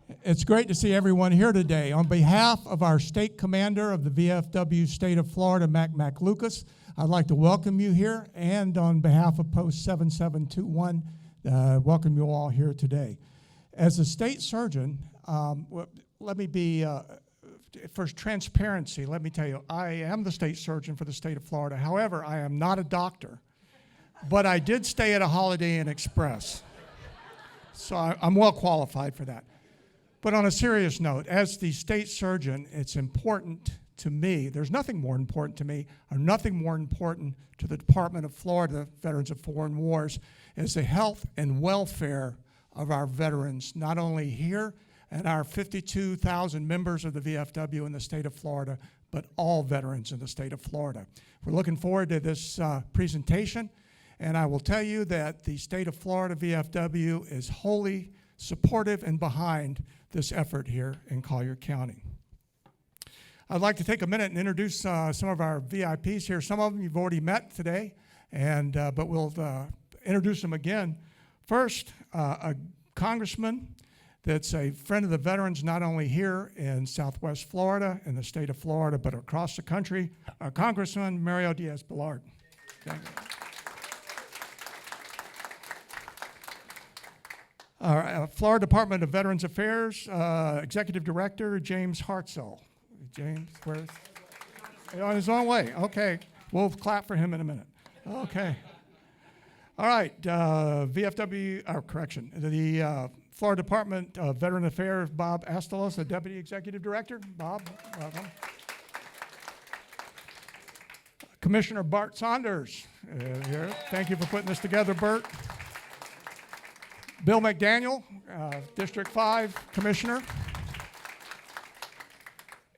It's great to see everyone here today. On behalf of our state commander of the VFW state of Florida, Mac Lucas, I'd like to welcome you here, and on behalf of Post 7721, welcome you all here today. As a state surgeon, let me be, first, transparency, let me tell you, I am the state surgeon for the state of Florida. However, I am not a doctor, but I did stay at a Holiday Inn Express. So I'm well qualified for that. But on a serious note, as the state surgeon, it's important to me, there's nothing more important to me, or nothing more important to the Department of Florida Veterans of Foreign Wars, is the health and welfare of our veterans, not only here and our 52,000 members of the VFW in the state of Florida, but all veterans in the state of Florida. We're looking forward to this presentation, and I will tell you that the state of Florida VFW is wholly supportive and behind this effort here in Collier County. I'd like to take a minute and introduce some of our VIPs here. Some of them you've already met today, and but we'll introduce them again. First, a congressman that's a friend of the veterans, not only here in Southwest Florida, in the state of Florida, but across the country, Congressman Mario Diaz-Balart. Our Florida Department of Veterans Affairs Executive Director, James Hartsell. James, where's on his own way? Okay, we'll clap for him in a minute. Okay. All right, VFW, the Florida Department of Veteran Affairs, Bob Asztalos, the Deputy Executive Director. Bob, welcome. Commissioner Burt Saunders here. Thank you for putting this together, Burt. Bill McDaniel, District 5 Commissioner.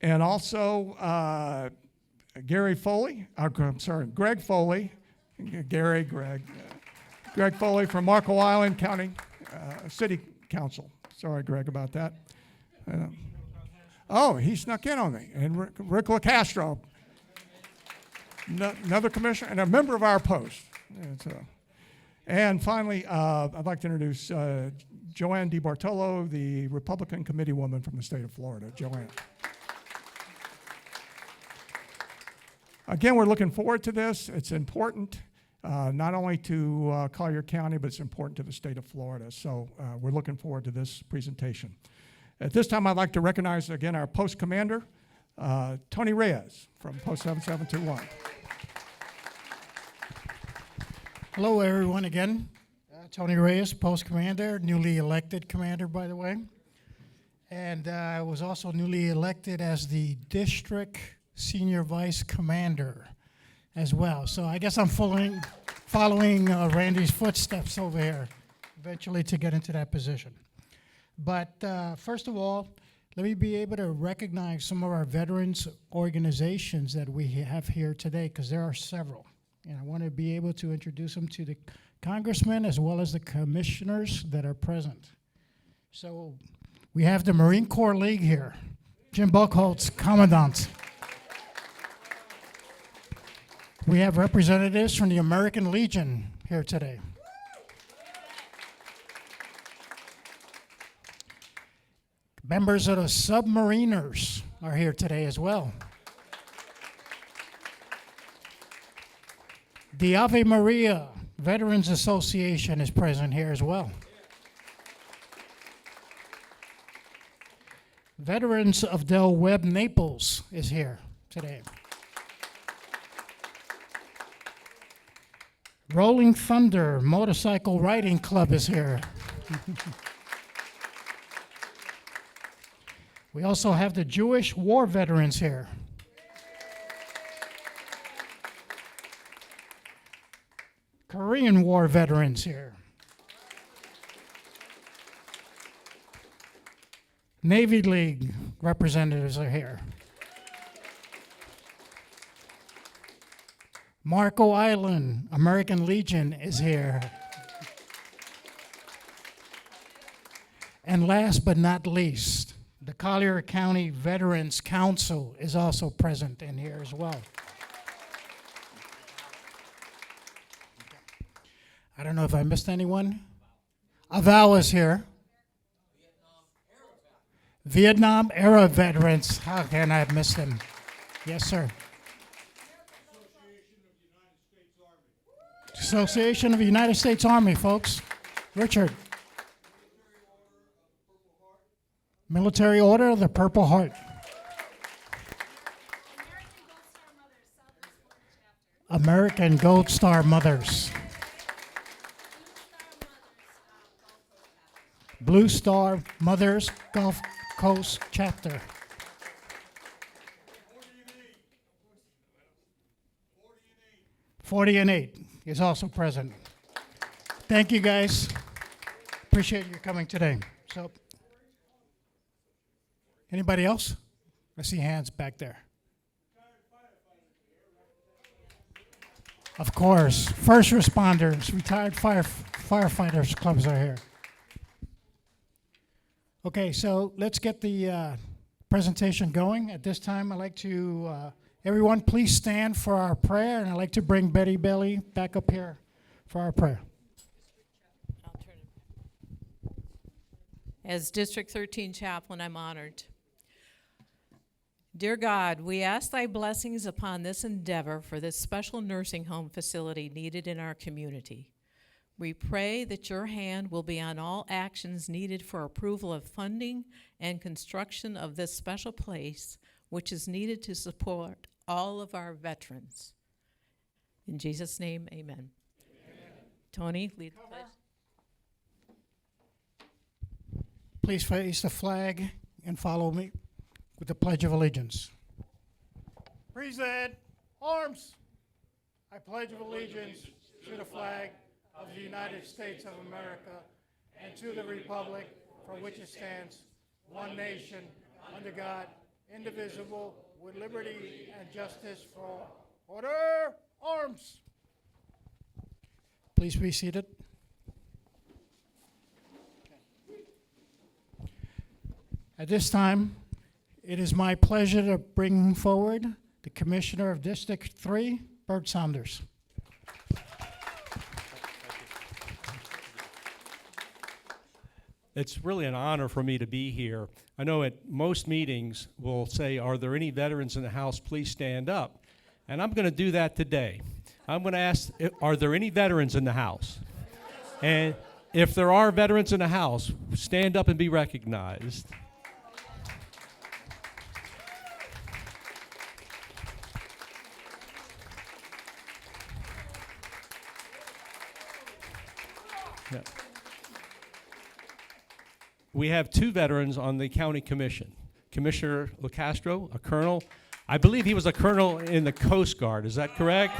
And also Greg Foley, Greg Foley from Marco Island County City Council. Sorry, Greg, about that. Oh, he snuck in on me. And Rick LaCastro, another commissioner and a member of our post. And finally, I'd like to introduce Joanne DiBartolo, the Republican committee woman from the state of Florida. Joanne. Again, we're looking forward to this. It's important not only to Collier County, but it's important to the state of Florida. So we're looking forward to this presentation. At this time, I'd like to recognize again our post commander, Tony Reyes from Post 7721. Hello, everyone, again. Tony Reyes, Post Commander, newly elected commander, by the way. And I was also newly elected as the District Senior Vice Commander as well. So I guess I'm following Randy's footsteps over here, eventually to get into that position. But first of all, let me be able to recognize some of our veterans organizations that we have here today, because there are several. And I want to be able to introduce them to the congressmen as well as the commissioners that are present. So we have the Marine Corps League here. Jim Buckholz, Commandant. We have representatives from the American Legion here today. Members of the Submariners are here today as well. The Ave Maria Veterans Association is present here as well. Veterans of Del Webb Naples is here today. Rolling Thunder Motorcycle Riding Club is here. We also have the Jewish war veterans here. Korean War veterans here. Navy League representatives are here. Marco Island American Legion is here. And last but not least, the Collier County Veterans Council is also present in here as well. I don't know if I missed anyone. Aval is here. Vietnam era veterans. How can I have missed them? Yes, sir. Association of the United States Army, folks. Richard. Military Order of the Purple Heart. American Gold Star Mothers. Blue Star Mothers Gulf Coast Chapter. 40 and 8 is also present. Thank you, guys. Appreciate you coming today. So, anybody else? I see hands back there. Of course, first responders, retired firefighters clubs are here. Okay, so let's get the presentation going. At this time, I'd like to, everyone please stand for our prayer, and I'd like to bring Betty Bailey back up here for our prayer. I'll turn it. As District 13 chaplain, I'm honored. Dear God, we ask thy blessings upon this endeavor for this special nursing home facility needed in our community. We pray that your hand will be on all actions needed for approval of funding and construction of this special place, which is needed to support all of our veterans. In Jesus' name, amen. Tony, lead the pledge. Please face the flag and follow me with the Pledge of Allegiance. Present arms. I pledge of allegiance to the flag of the United States of America and to the republic for which it stands, one nation, under God, indivisible, with liberty and justice for all. Order! Arms! Please be seated. At this time, it is my pleasure to bring forward the Commissioner of District 3, Burt Saunders. It's really an honor for me to be here. I know at most meetings we'll say, are there any veterans in the house? Please stand up. And I'm going to do that today. I'm going to ask, are there any veterans in the house? And if there are veterans in the house, stand up and be recognized. Yeah. We have two veterans on the county commission. Commissioner LaCastro, a colonel. I believe he was a colonel in the Coast Guard. Is that correct?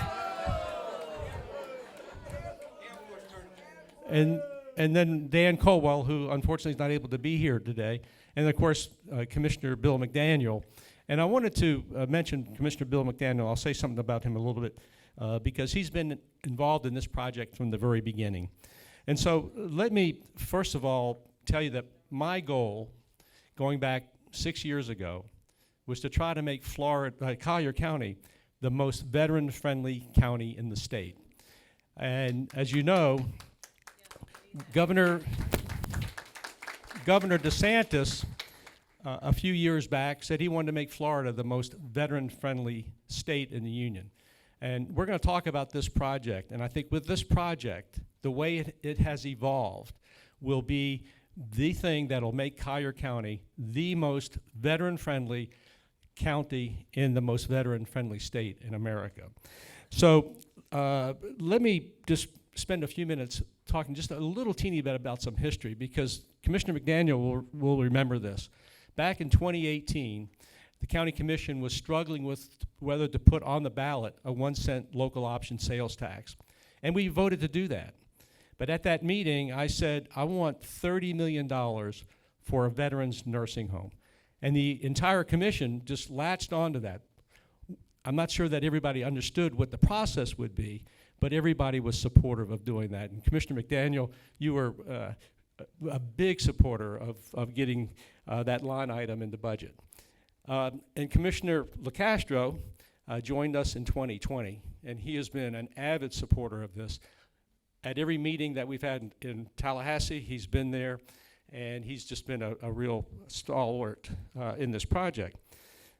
And then Dan Colwell, who unfortunately is not able to be here today. And of course, Commissioner Bill McDaniel. And I wanted to mention Commissioner Bill McDaniel. I'll say something about him a little bit because he's been involved in this project from the very beginning. And so let me, first of all, tell you that my goal, going back 6 years ago, was to try to make Collier County the most veteran-friendly county in the state. And as you know, Governor DeSantis, a few years back, said he wanted to make Florida the most veteran-friendly state in the union. And we're going to talk about this project. And I think with this project, the way it has evolved will be the thing that'll make Collier County the most veteran-friendly county in the most veteran-friendly state in America. So let me just spend a few minutes talking just a little teeny bit about some history, because Commissioner McDaniel will remember this. Back in 2018, the county commission was struggling with whether to put on the ballot a 1-cent local option sales tax. And we voted to do that. But at that meeting, I said, I want $30 million for a veterans nursing home. And the entire commission just latched onto that. I'm not sure that everybody understood what the process would be, but everybody was supportive of doing that. And Commissioner McDaniel, you were a big supporter of getting that line item in the budget. And Commissioner LaCastro joined us in 2020, and he has been an avid supporter of this. At every meeting that we've had in Tallahassee, he's been there, and he's just been a real stalwart in this project.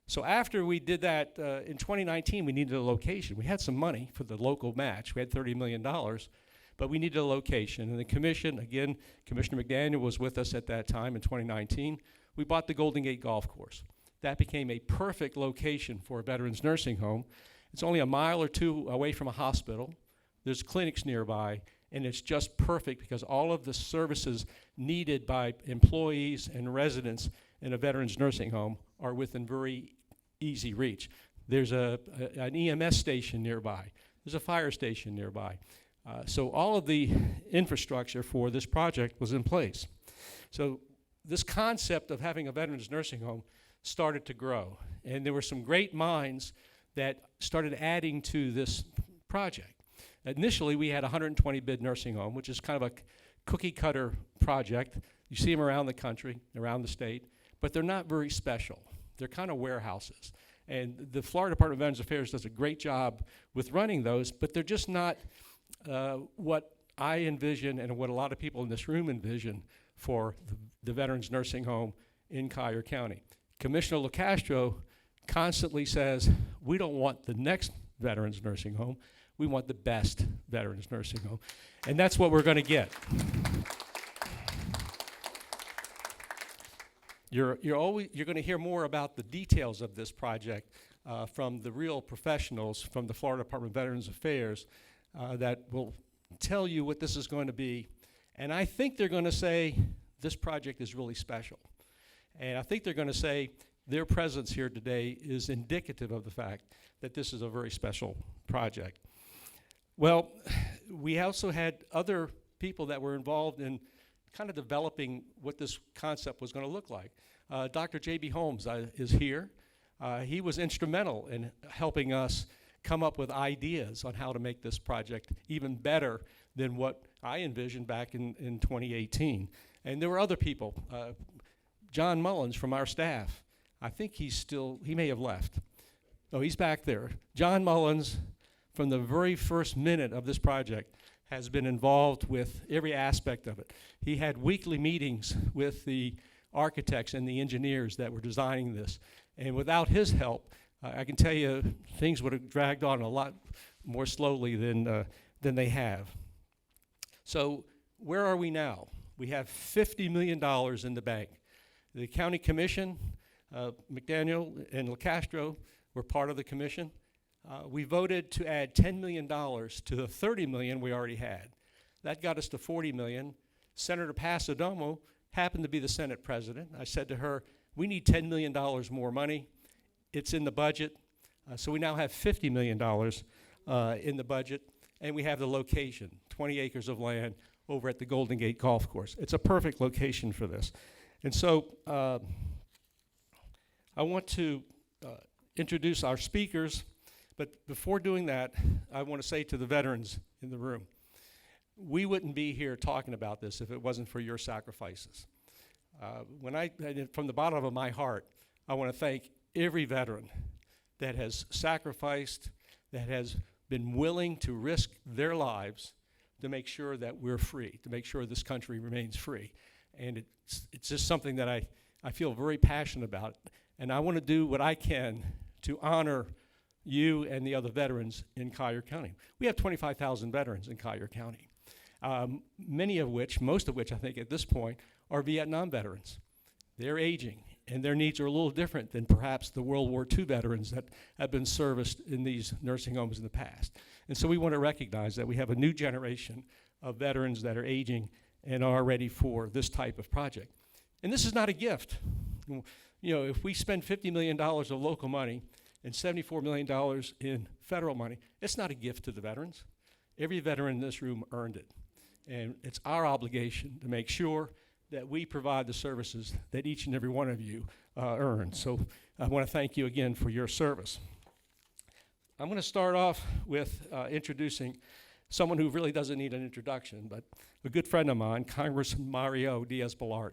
So after we did that, in 2019, we needed a location. We had some money for the local match. We had $30 million, but we needed a location. And the commission, again, Commissioner McDaniel was with us at that time in 2019. We bought the Golden Gate Golf Course. That became a perfect location for a veterans nursing home. It's only a mile or two away from a hospital. There's clinics nearby, and it's just perfect because all of the services needed by employees and residents in a veterans nursing home are within very easy reach. There's an EMS station nearby. There's a fire station nearby. So all of the infrastructure for this project was in place. So this concept of having a veterans nursing home started to grow, and there were some great minds that started adding to this project. Initially, we had a 120-bed nursing home, which is kind of a cookie-cutter project. You see them around the country, around the state, but they're not very special. They're kind of warehouses. And the Florida Department of Veterans Affairs does a great job with running those, but they're just not what I envision and what a lot of people in this room envision for the veterans nursing home in Collier County. Commissioner LaCastro constantly says, we don't want the next veterans nursing home, we want the best veterans nursing home. And that's what we're gonna get. You're gonna hear more about the details of this project from the real professionals from the Florida Department of Veterans Affairs that will tell you what this is going to be. And I think they're gonna say, this project is really special. And I think they're gonna say their presence here today is indicative of the fact that this is a very special project. Well, we also had other people that were involved in kind of developing what this concept was gonna look like. Dr. J.B. Holmes is here. He was instrumental in helping us come up with ideas on how to make this project even better than what I envisioned back in 2018. And there were other people. John Mullins from our staff, I think he may have left. Oh, he's back there. John Mullins, from the very first minute of this project, has been involved with every aspect of it. He had weekly meetings with the architects and the engineers that were designing this. And without his help, I can tell you things would have dragged on a lot more slowly than they have. So where are we now? We have $50 million in the bank. The county commission, McDaniel and LaCastro were part of the commission. We voted to add $10 million to the $30 million we already had. That got us to $40 million. Senator Pasadomo happened to be the Senate president. I said to her, we need $10 million more money. It's in the budget. So we now have $50 million in the budget, and we have the location, 20 acres of land over at the Golden Gate Golf Course. It's a perfect location for this. And so I want to introduce our speakers, but before doing that, I want to say to the veterans in the room, we wouldn't be here talking about this if it wasn't for your sacrifices. From the bottom of my heart, I want to thank every veteran that has sacrificed, that has been willing to risk their lives to make sure that we're free, to make sure this country remains free. And it's just something that I feel very passionate about. And I want to do what I can to honor you and the other veterans in Collier County. We have 25,000 veterans in Collier County, most of which I think at this point are Vietnam veterans. They're aging, and their needs are a little different than perhaps the World War II veterans that have been serviced in these nursing homes in the past. And so we want to recognize that we have a new generation of veterans that are aging and are ready for this type of project. And this is not a gift. You know, if we spend $50 million of local money and $74 million in federal money, it's not a gift to the veterans. Every veteran in this room earned it. And it's our obligation to make sure that we provide the services that each and every one of you earn. So I want to thank you again for your service. I'm going to start off with introducing someone who really doesn't need an introduction, but a good friend of mine, Congressman Mario Diaz-Balart.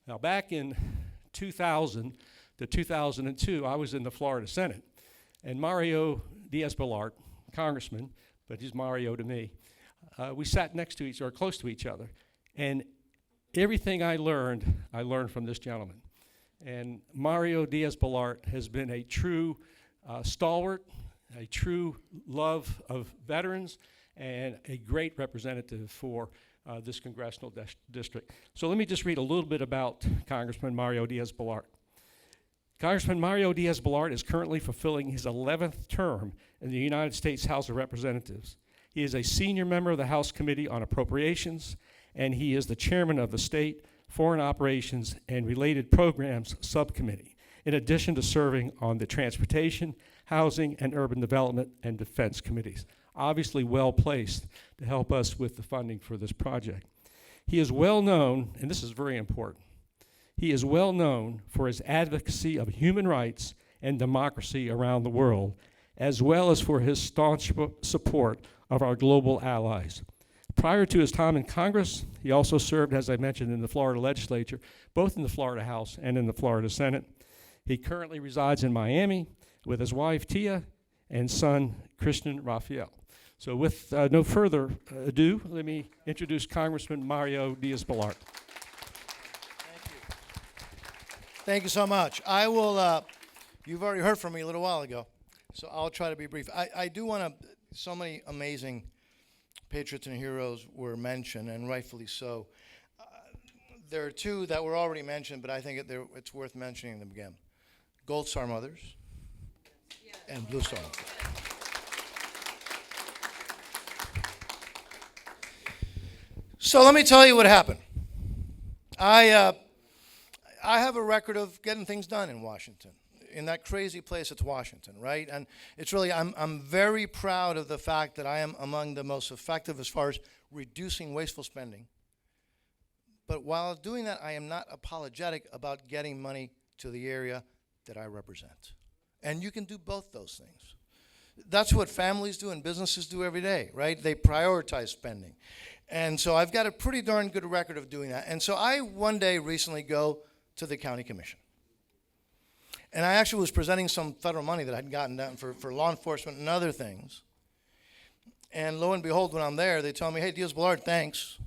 Now, back in 2000 to 2002, I was in the Florida Senate, and Mario Diaz-Balart, congressman, but he's Mario to me, we sat next to each other, close to each other, and everything I learned from this gentleman. And Mario Diaz-Balart has been a true stalwart, a true love of veterans, and a great representative for this congressional district. So let me just read a little bit about Congressman Mario Diaz-Balart. Congressman Mario Diaz-Balart is currently fulfilling his 11th term in the United States House of Representatives. He is a senior member of the House Committee on Appropriations, and he is the chairman of the State Foreign Operations and Related Programs Subcommittee, in addition to serving on the Transportation, Housing, and Urban Development and Defense Committees. Obviously well placed to help us with the funding for this project. He is well known, and this is very important, he is well known for his advocacy of human rights and democracy around the world, as well as for his staunch support of our global allies. Prior to his time in Congress, he also served, as I mentioned, in the Florida legislature, both in the Florida House and in the Florida Senate. He currently resides in Miami with his wife, Tia, and son, Christian Raphael. So with no further ado, let me introduce Congressman Mario Diaz-Balart. Thank you so much. I will, you've already heard from me a little while ago, so I'll try to be brief. I do want to, so many amazing patriots and heroes were mentioned, and rightfully so. There are two that were already mentioned, but I think it's worth mentioning them again. Gold Star Mothers and Blue Star Mothers. So let me tell you what happened. I have a record of getting things done in Washington, in that crazy place it's Washington, right? And it's really, I'm very proud of the fact that I am among the most effective as far as reducing wasteful spending. But while doing that, I am not apologetic about getting money to the area that I represent. And you can do both those things. That's what families do and businesses do every day, right? They prioritize spending. And so I've got a pretty darn good record of doing that. And so I one day recently go to the county commission. And I actually was presenting some federal money that I'd gotten down for law enforcement and other things. And lo and behold, when I'm there, they tell me, hey, Diaz-Balart, thanks,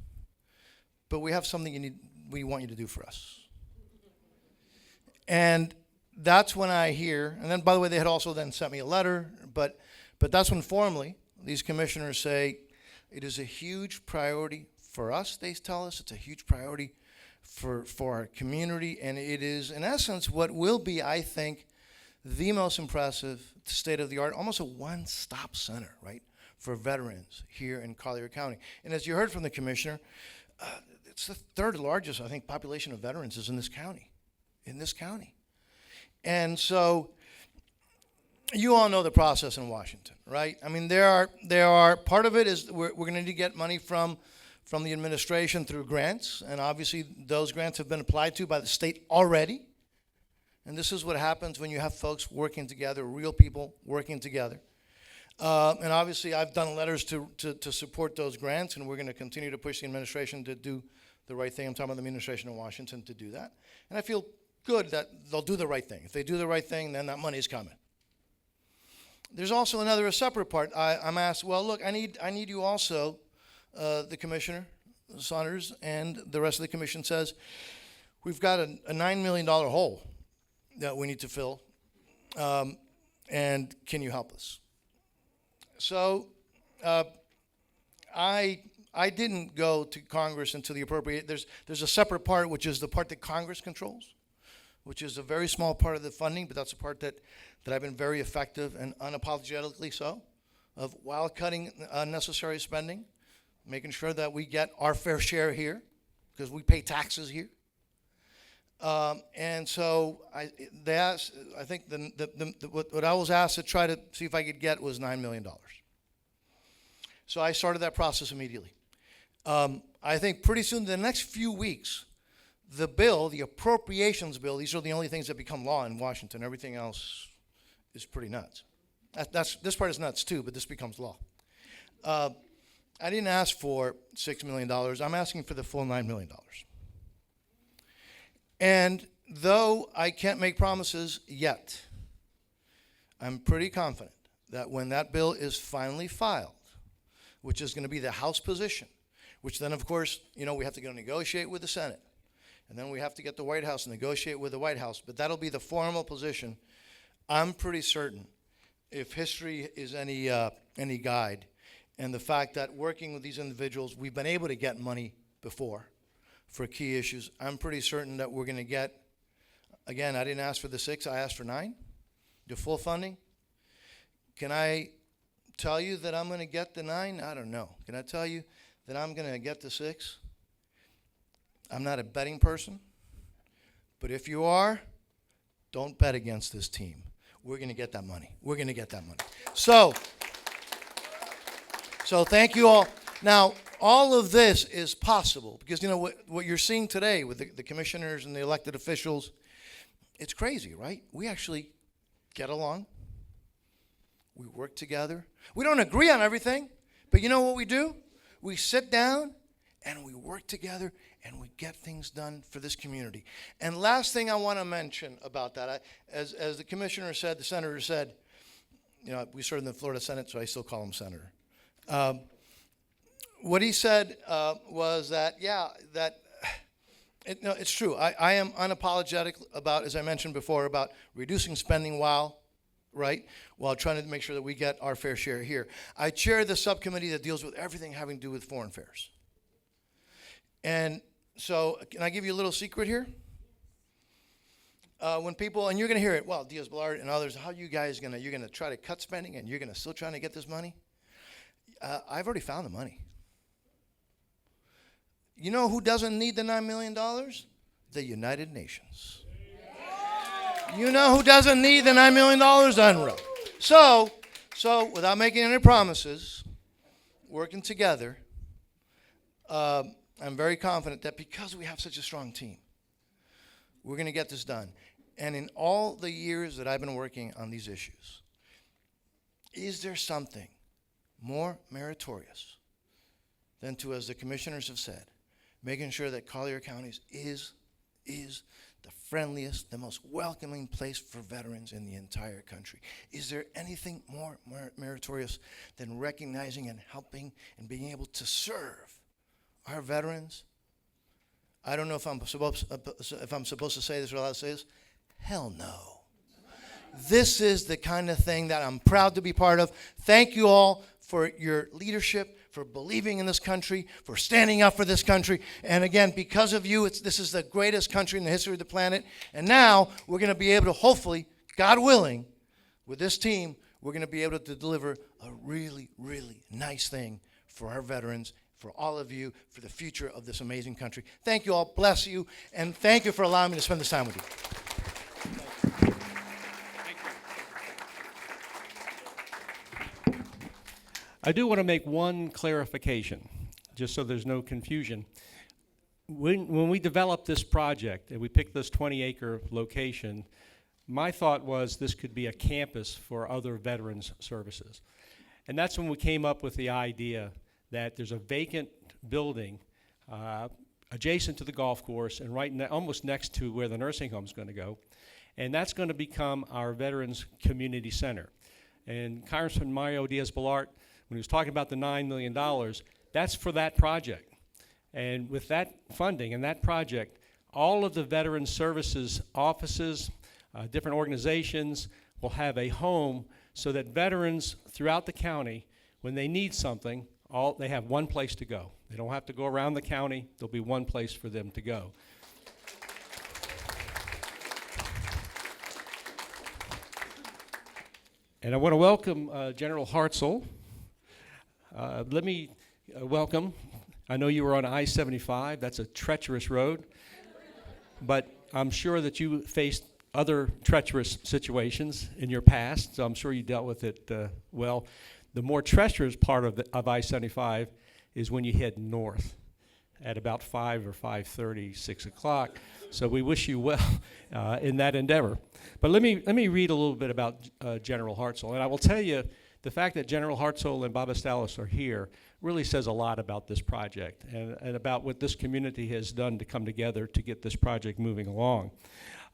but we have something we want you to do for us. And that's when I hear, and then by the way, they had also then sent me a letter, but that's when formally these commissioners say, it is a huge priority for us, they tell us, it's a huge priority for our community, and it is, in essence, what will be, I think, the most impressive, state-of-the-art, almost a one-stop center, right, for veterans here in Collier County. And as you heard from the commissioner, it's the third largest, I think, population of veterans is in this county, And so you all know the process in Washington, right? I mean, there are part of it is we're going to need to get money from the administration through grants, and obviously those grants have been applied to by the state already. And this is what happens when you have folks working together, real people working together. And obviously I've done letters to support those grants, and we're going to continue to push the administration to do the right thing. I'm talking about the administration in Washington to do that. And I feel good that they'll do the right thing. If they do the right thing, then that money's coming. There's also a separate part. I'm asked, well, look, I need you also, the commissioner, Saunders, and the rest of the commission says, we've got a $9 million hole that we need to fill, and can you help us? So I didn't go to Congress and to the appropriate. There's a separate part, which is the part that Congress controls, which is a very small part of the funding, but that's a part that I've been very effective and unapologetically so, of while cutting unnecessary spending, making sure that we get our fair share here, because we pay taxes here. And so I think what I was asked to try to see if I could get was $9 million. So I started that process immediately. I think pretty soon, the next few weeks, the bill, the appropriations bill, these are the only things that become law in Washington. Everything else is pretty nuts. This part is nuts too, but this becomes law. I didn't ask for $6 million. I'm asking for the full $9 million. And though I can't make promises yet, I'm pretty confident that when that bill is finally filed, which is going to be the House position, which then, of course, you know, we have to go negotiate with the Senate. And then we have to get the White House and negotiate with the White House. But that'll be the formal position. I'm pretty certain, if history is any guide, and the fact that working with these individuals, we've been able to get money before for key issues, I'm pretty certain that we're going to get, again, I didn't ask for the 6, I asked for 9, the full funding. Can I tell you that I'm going to get the 9? I don't know. Can I tell you that I'm going to get the 6? I'm not a betting person, but if you are, don't bet against this team. We're going to get that money. We're going to get that money. So thank you all. Now, all of this is possible because, you know, what you're seeing today with the commissioners and the elected officials, it's crazy, right? We actually get along. We work together. We don't agree on everything, but you know what we do? We sit down and we work together and we get things done for this community. And last thing I want to mention about that, as the commissioner said, the senator said, you know, we serve in the Florida Senate, so I still call him senator. What he said was that, it's true. I am unapologetic about, as I mentioned before, about reducing spending while trying to make sure that we get our fair share here. I chair the subcommittee that deals with everything having to do with foreign affairs. And so, can I give you a little secret here? When people, and you're going to hear it, well, Diaz-Balart and others, how you guys you're going to try to cut spending and you're going to still trying to get this money? I've already found the money. You know who doesn't need the $9 million? The United Nations. You know who doesn't need the $9 million? UNRWA. So without making any promises, working together, I'm very confident that because we have such a strong team, we're going to get this done. And in all the years that I've been working on these issues, is there something more meritorious than to, as the commissioners have said, making sure that Collier County is the friendliest, the most welcoming place for veterans in the entire country? Is there anything more meritorious than recognizing and helping and being able to serve our veterans? I don't know if I'm supposed to say this or allowed to say this. Hell no. This is the kind of thing that I'm proud to be part of. Thank you all for your leadership, for believing in this country, for standing up for this country. And again, because of you, this is the greatest country in the history of the planet. And now we're going to be able to, hopefully, God willing, with this team, we're going to be able to deliver a really, really nice thing for our veterans, for all of you, for the future of this amazing country. Thank you all. Bless you. And thank you for allowing me to spend this time with you. I do want to make one clarification, just so there's no confusion. When we developed this project and we picked this 20-acre location, my thought was this could be a campus for other veterans services. And that's when we came up with the idea that there's a vacant building adjacent to the golf course and almost next to where the nursing home is going to go. And that's going to become our Veterans Community Center. And Congressman Mario Diaz-Balart, when he was talking about the $9 million, that's for that project. And with that funding and that project, all of the Veterans Services offices, different organizations will have a home so that veterans throughout the county, when they need something, they have one place to go. They don't have to go around the county. There'll be one place for them to go. And I want to welcome General Hartsell. Let me welcome, I know you were on I-75. That's a treacherous road. But I'm sure that you faced other treacherous situations in your past, so I'm sure you dealt with it well. The more treacherous part of I-75 is when you head north at about 5 or 5:30, 6 o'clock. So we wish you well in that endeavor. But let me read a little bit about General Hartsell. And I will tell you, the fact that General Hartsell and Bob Asztalos are here really says a lot about this project and about what this community has done to come together to get this project moving along.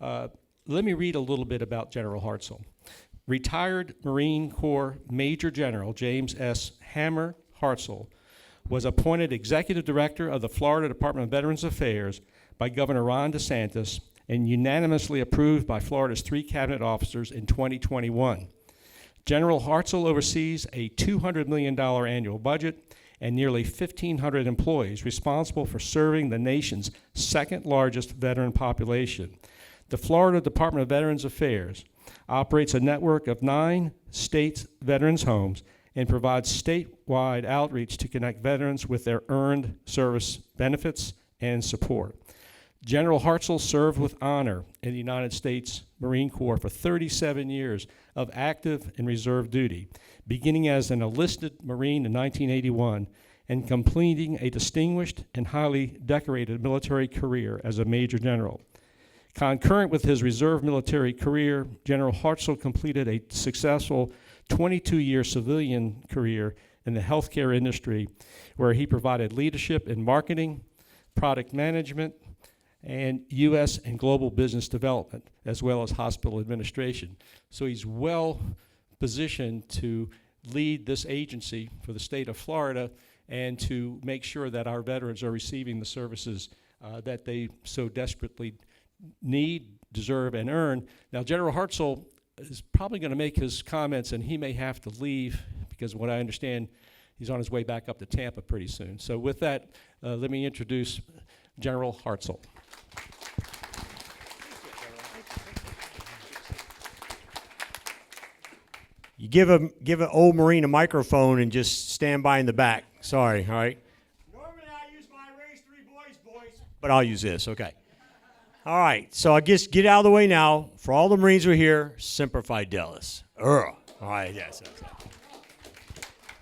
Let me read a little bit about General Hartsell. Retired Marine Corps Major General James S. Hammer Hartsell was appointed Executive Director of the Florida Department of Veterans Affairs by Governor Ron DeSantis and unanimously approved by Florida's 3 cabinet officers in 2021. General Hartsell oversees a $200 million annual budget and nearly 1,500 employees responsible for serving the nation's second largest veteran population. The Florida Department of Veterans Affairs operates a network of 9 state veterans homes and provides statewide outreach to connect veterans with their earned service benefits and support. General Hartsell served with honor in the United States Marine Corps for 37 years of active and reserve duty, beginning as an enlisted Marine in 1981 and completing a distinguished and highly decorated military career as a Major General. Concurrent with his reserve military career, General Hartsell completed a successful 22-year civilian career in the healthcare industry, where he provided leadership in marketing, product management, and U.S. and global business development, as well as hospital administration. So he's well positioned to lead this agency for the state of Florida and to make sure that our veterans are receiving the services that they so desperately need, deserve, and earn. Now, General Hartsell is probably going to make his comments, and he may have to leave because what I understand, he's on his way back up to Tampa pretty soon. So with that, let me introduce General Hartsell. You give an old Marine a microphone and just stand by in the back. Sorry, all right? Normally I use my raise 3 boys voice, but I'll use this, okay. All right, so I guess get out of the way now. For all the Marines who are here, Semper Fidelis. All right, yes.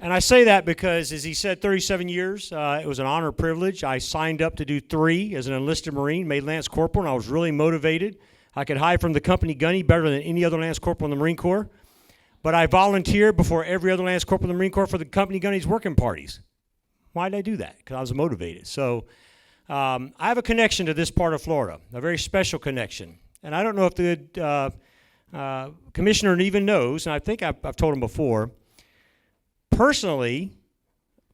And I say that because, as he said, 37 years, it was an honor and privilege. I signed up to do 3 as an enlisted Marine, made Lance Corporal, and I was really motivated. I could hide from the company gunny better than any other Lance Corporal in the Marine Corps. But I volunteered before every other Lance Corporal in the Marine Corps for the company gunny's working parties. Why did I do that? Because I was motivated. So I have a connection to this part of Florida, a very special connection. And I don't know if the commissioner even knows, and I think I've told him before. Personally,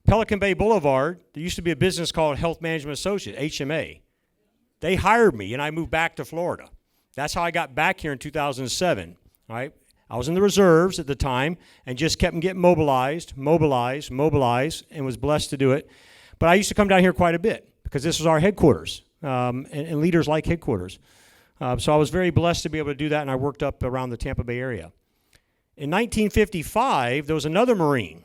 Pelican Bay Boulevard, there used to be a business called Health Management Associates, HMA. They hired me, and I moved back to Florida. That's how I got back here in 2007, all right? I was in the reserves at the time and just kept getting mobilized, and was blessed to do it. But I used to come down here quite a bit because this was our headquarters, and leaders like headquarters. So I was very blessed to be able to do that, and I worked up around the Tampa Bay area. In 1955, there was another Marine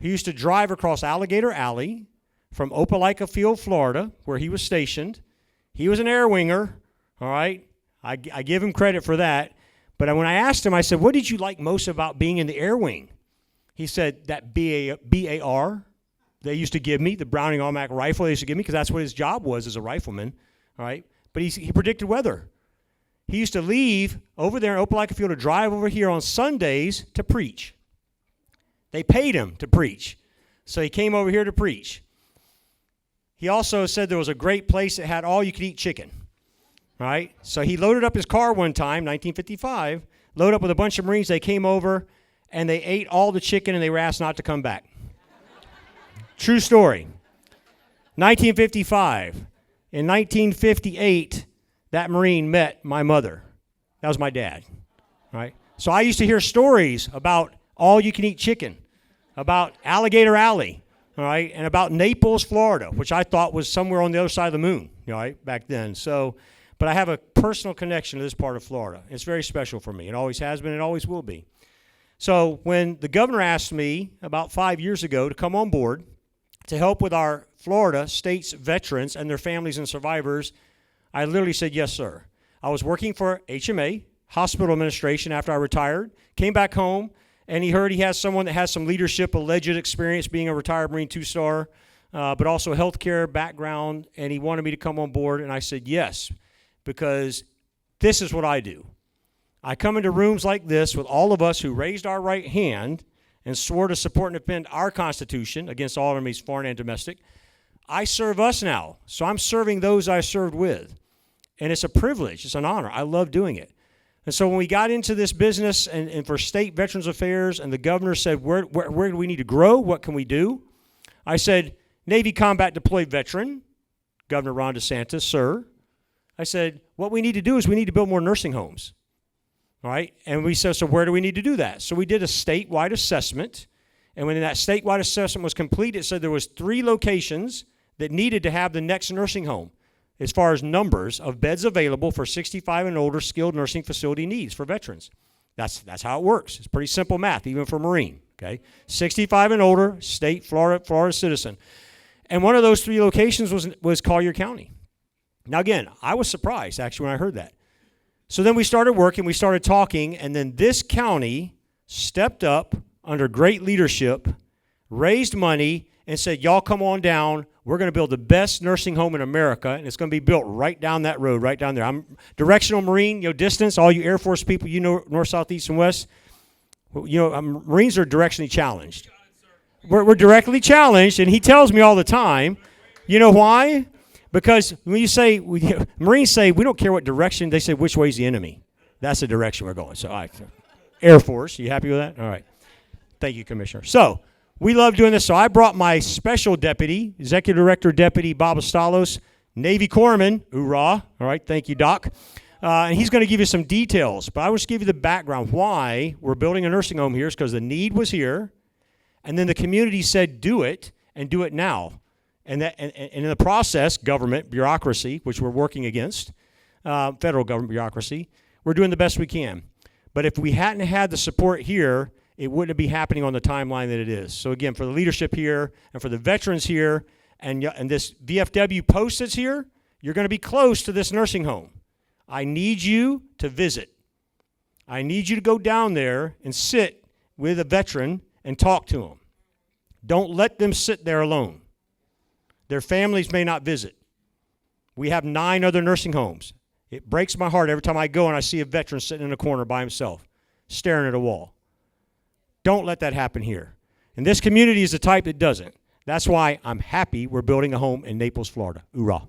who used to drive across Alligator Alley from Opelika Field, Florida, where he was stationed. He was an air winger, all right? I give him credit for that. But when I asked him, I said, what did you like most about being in the air wing? He said that BAR they used to give me, the Browning automatic rifle they used to give me, because that's what his job was as a rifleman, all right? But he predicted weather. He used to leave over there in Opelika Field to drive over here on Sundays to preach. They paid him to preach. So he came over here to preach. He also said there was a great place that had all-you-could-eat chicken. All right, so he loaded up his car one time, 1955, loaded up with a bunch of Marines. They came over, and they ate all the chicken, and they were asked not to come back. True story. 1955. In 1958, that Marine met my mother. That was my dad. All right, so I used to hear stories about all-you-can-eat chicken, about Alligator Alley, all right, and about Naples, Florida, which I thought was somewhere on the other side of the moon, all right, back then. So. But I have a personal connection to this part of Florida. It's very special for me. It always has been. It always will be. So when the governor asked me about 5 years ago to come on board to help with our Florida state's veterans and their families and survivors, I literally said, yes, sir. I was working for HMA, Hospital Administration, after I retired, came back home, and he heard he has someone that has some leadership, alleged experience being a retired Marine 2-star, but also a healthcare background, and he wanted me to come on board, and I said yes. Because this is what I do. I come into rooms like this with all of us who raised our right hand and swore to support and defend our Constitution against all enemies, foreign and domestic. I serve us now, so I'm serving those I served with. And it's a privilege. It's an honor. I love doing it. And so when we got into this business and for State Veterans Affairs, and the governor said, where do we need to grow? What can we do? I said, Navy combat deployed veteran, Governor Ron DeSantis, sir. I said, what we need to do is we need to build more nursing homes. All right? And we said, so where do we need to do that? So we did a statewide assessment. And when that statewide assessment was complete, it said there was 3 locations that needed to have the next nursing home as far as numbers of beds available for 65 and older skilled nursing facility needs for veterans. That's how it works. It's pretty simple math, even for Marine. Okay, 65 and older, state, Florida citizen. And one of those 3 locations was Collier County. Now again, I was surprised actually when I heard that. So then we started working, we started talking, and then this county stepped up under great leadership, raised money, and said, y'all come on down. We're going to build the best nursing home in America, and it's going to be built right down that road, right down there. I'm directional Marine, distance, all you Air Force people, north, south, east, and west. Marines are directionally challenged. We're directly challenged, and he tells me all the time. You know why? Because when you say, Marines say, we don't care what direction, they say, which way is the enemy? That's the direction we're going. So, all right. Air Force, you happy with that? All right. Thank you, Commissioner. So, we love doing this. So I brought my special deputy, Executive Director Deputy Bob Asztalos, Navy Corpsman, hoorah. All right, thank you, Doc. And he's going to give you some details. But I will just give you the background. Why we're building a nursing home here is because the need was here. And then the community said, do it, and do it now. And in the process, government bureaucracy, which we're working against, federal government bureaucracy, we're doing the best we can. But if we hadn't had the support here, it wouldn't be happening on the timeline that it is. So again, for the leadership here and for the veterans here and this VFW post that's here, you're going to be close to this nursing home. I need you to visit. I need you to go down there and sit with a veteran and talk to them. Don't let them sit there alone. Their families may not visit. We have 9 other nursing homes. It breaks my heart every time I go and I see a veteran sitting in a corner by himself, staring at a wall. Don't let that happen here. And this community is the type that doesn't. That's why I'm happy we're building a home in Naples, Florida. Hoorah.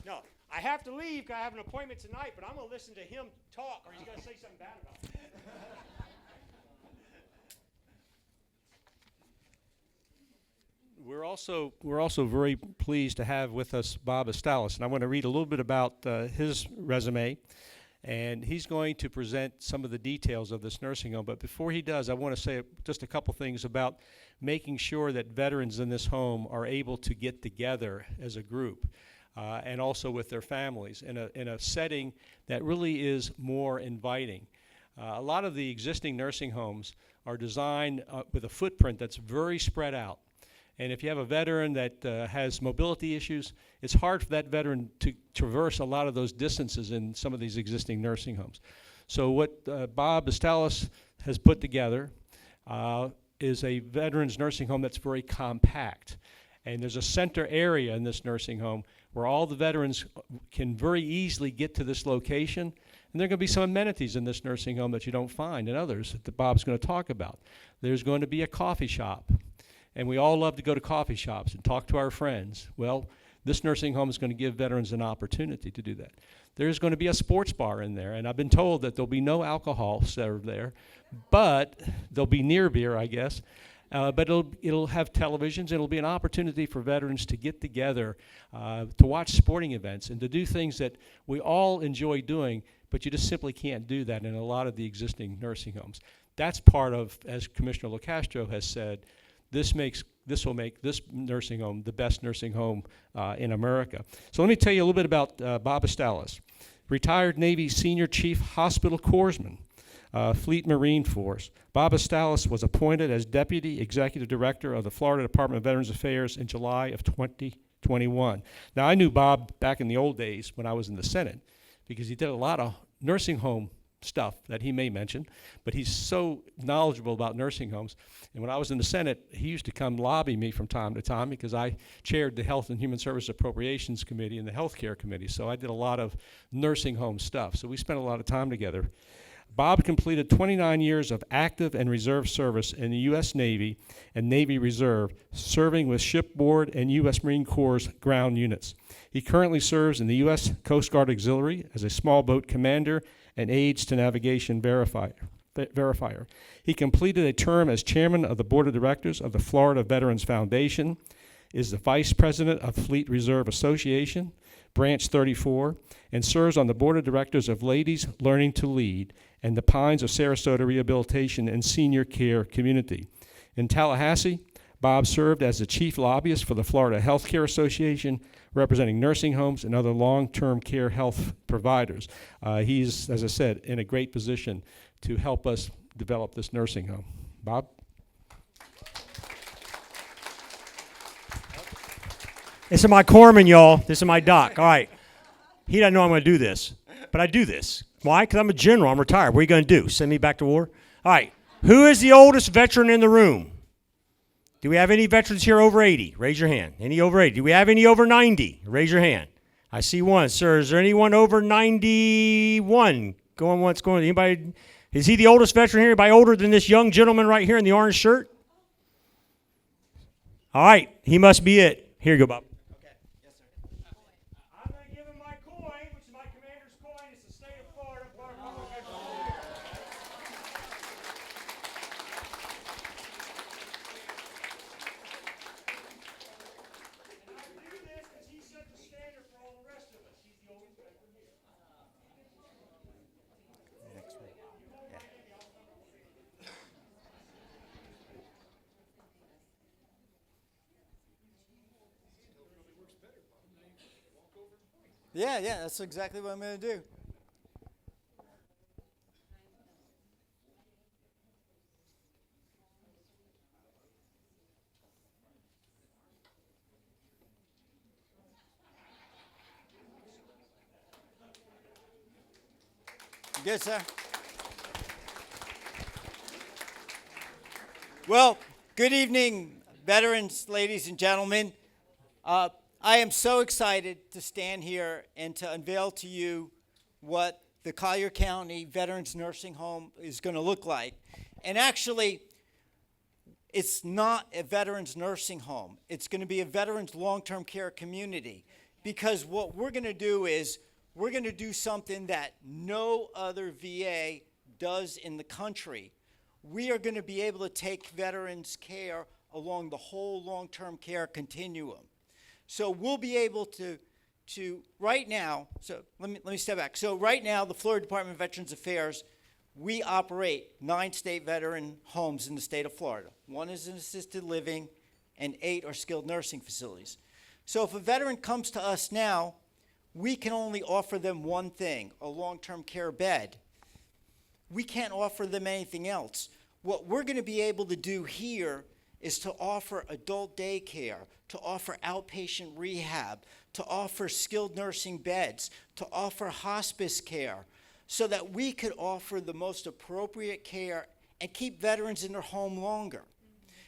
No, I have to leave because I have an appointment tonight, but I'm going to listen to him talk or he's going to say something bad about me. We're also very pleased to have with us Bob Asztalos, and I want to read a little bit about his resume, and he's going to present some of the details of this nursing home. But before he does, I want to say just a couple things about making sure that veterans in this home are able to get together as a group, and also with their families in a setting that really is more inviting. A lot of the existing nursing homes are designed with a footprint that's very spread out. And if you have a veteran that has mobility issues, it's hard for that veteran to traverse a lot of those distances in some of these existing nursing homes. So what Bob Asztalos has put together is a veterans nursing home that's very compact. And there's a center area in this nursing home where all the veterans can very easily get to this location. And there are going to be some amenities in this nursing home that you don't find in others that Bob's going to talk about. There's going to be a coffee shop. And we all love to go to coffee shops and talk to our friends. Well, this nursing home is going to give veterans an opportunity to do that. There's going to be a sports bar in there, and I've been told that there'll be no alcohol served there, but there'll be near beer, I guess. But it'll have televisions. It'll be an opportunity for veterans to get together, to watch sporting events, and to do things that we all enjoy doing, but you just simply can't do that in a lot of the existing nursing homes. That's part of, as Commissioner LoCastro has said, this will make this nursing home the best nursing home in America. So let me tell you a little bit about Bob Asztalos, retired Navy Senior Chief Hospital Corpsman, Fleet Marine Force. Bob Asztalos was appointed as Deputy Executive Director of the Florida Department of Veterans Affairs in July of 2021. Now, I knew Bob back in the old days when I was in the Senate because he did a lot of nursing home stuff that he may mention, but he's so knowledgeable about nursing homes. And when I was in the Senate, he used to come lobby me from time to time because I chaired the Health and Human Service Appropriations Committee and the Healthcare Committee, so I did a lot of nursing home stuff. So we spent a lot of time together. Bob completed 29 years of active and reserve service in the U.S. Navy and Navy Reserve, serving with shipboard and U.S. Marine Corps ground units. He currently serves in the U.S. Coast Guard Auxiliary as a small boat commander and Aids to Navigation verifier. He completed a term as chairman of the board of directors of the Florida Veterans Foundation, is the vice president of Fleet Reserve Association, Branch 34, and serves on the board of directors of Ladies Learning to Lead and the Pines of Sarasota Rehabilitation and Senior Care Community. In Tallahassee, Bob served as the chief lobbyist for the Florida Healthcare Association, representing nursing homes and other long-term care health providers. He's, as I said, in a great position to help us develop this nursing home. Bob? This is my corpsman, y'all. This is my doc. All right. He doesn't know I'm going to do this, but I do this. Why? Because I'm a general. I'm retired. What are you going to do? Send me back to war? All right. Who is the oldest veteran in the room? Do we have any veterans here over 80? Raise your hand. Any over 80? Do we have any over 90? Raise your hand. I see one. Sir, is there anyone over 91? Going once, going. Anybody? Is he the oldest veteran here? Anybody older than this young gentleman right here in the orange shirt? All right. He must be it. Here you go, Bob. I'm going to give him my coin, which is my commander's coin. It's the state of Florida. Yeah, that's exactly what I'm going to do. You good, sir? Well, good evening, veterans, ladies and gentlemen. I am so excited to stand here and to unveil to you what the Collier County Veterans Nursing Home is going to look like. And actually, it's not a veterans nursing home. It's going to be a veterans long-term care community, because what we're going to do is we're going to do something that no other VA does in the country. We are going to be able to take veterans care along the whole long-term care continuum. So we'll be able to right now, so let me step back. So right now, the Florida Department of Veterans Affairs, we operate 9 state veteran homes in the state of Florida. 1 is an assisted living, and 8 are skilled nursing facilities. So if a veteran comes to us now, we can only offer them one thing, a long-term care bed. We can't offer them anything else. What we're going to be able to do here is to offer adult daycare, to offer outpatient rehab, to offer skilled nursing beds, to offer hospice care, so that we could offer the most appropriate care and keep veterans in their home longer.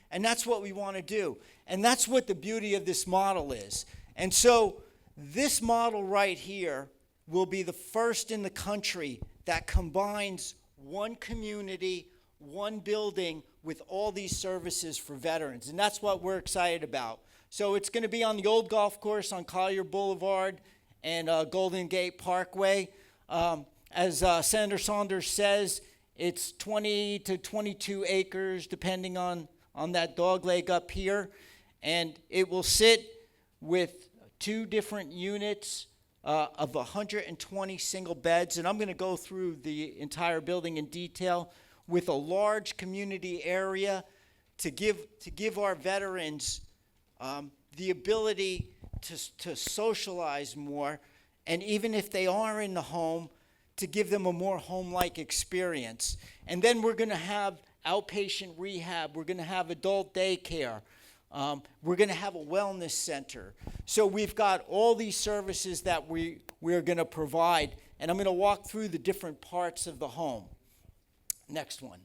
And that's what we want to do. And that's what the beauty of this model is. And so this model right here will be the first in the country that combines one community, one building, with all these services for veterans. And that's what we're excited about. So it's going to be on the old golf course on Collier Boulevard and Golden Gate Parkway. As Senator Saunders says, it's 20 to 22 acres, depending on that dog leg up here. And it will sit with 2 different units of 120 single beds. And I'm going to go through the entire building in detail, with a large community area to give our veterans the ability to socialize more, and even if they are in the home, to give them a more home-like experience. And then we're going to have outpatient rehab. We're going to have adult daycare. We're going to have a wellness center. So we've got all these services that we are going to provide, and I'm going to walk through the different parts of the home. Next one.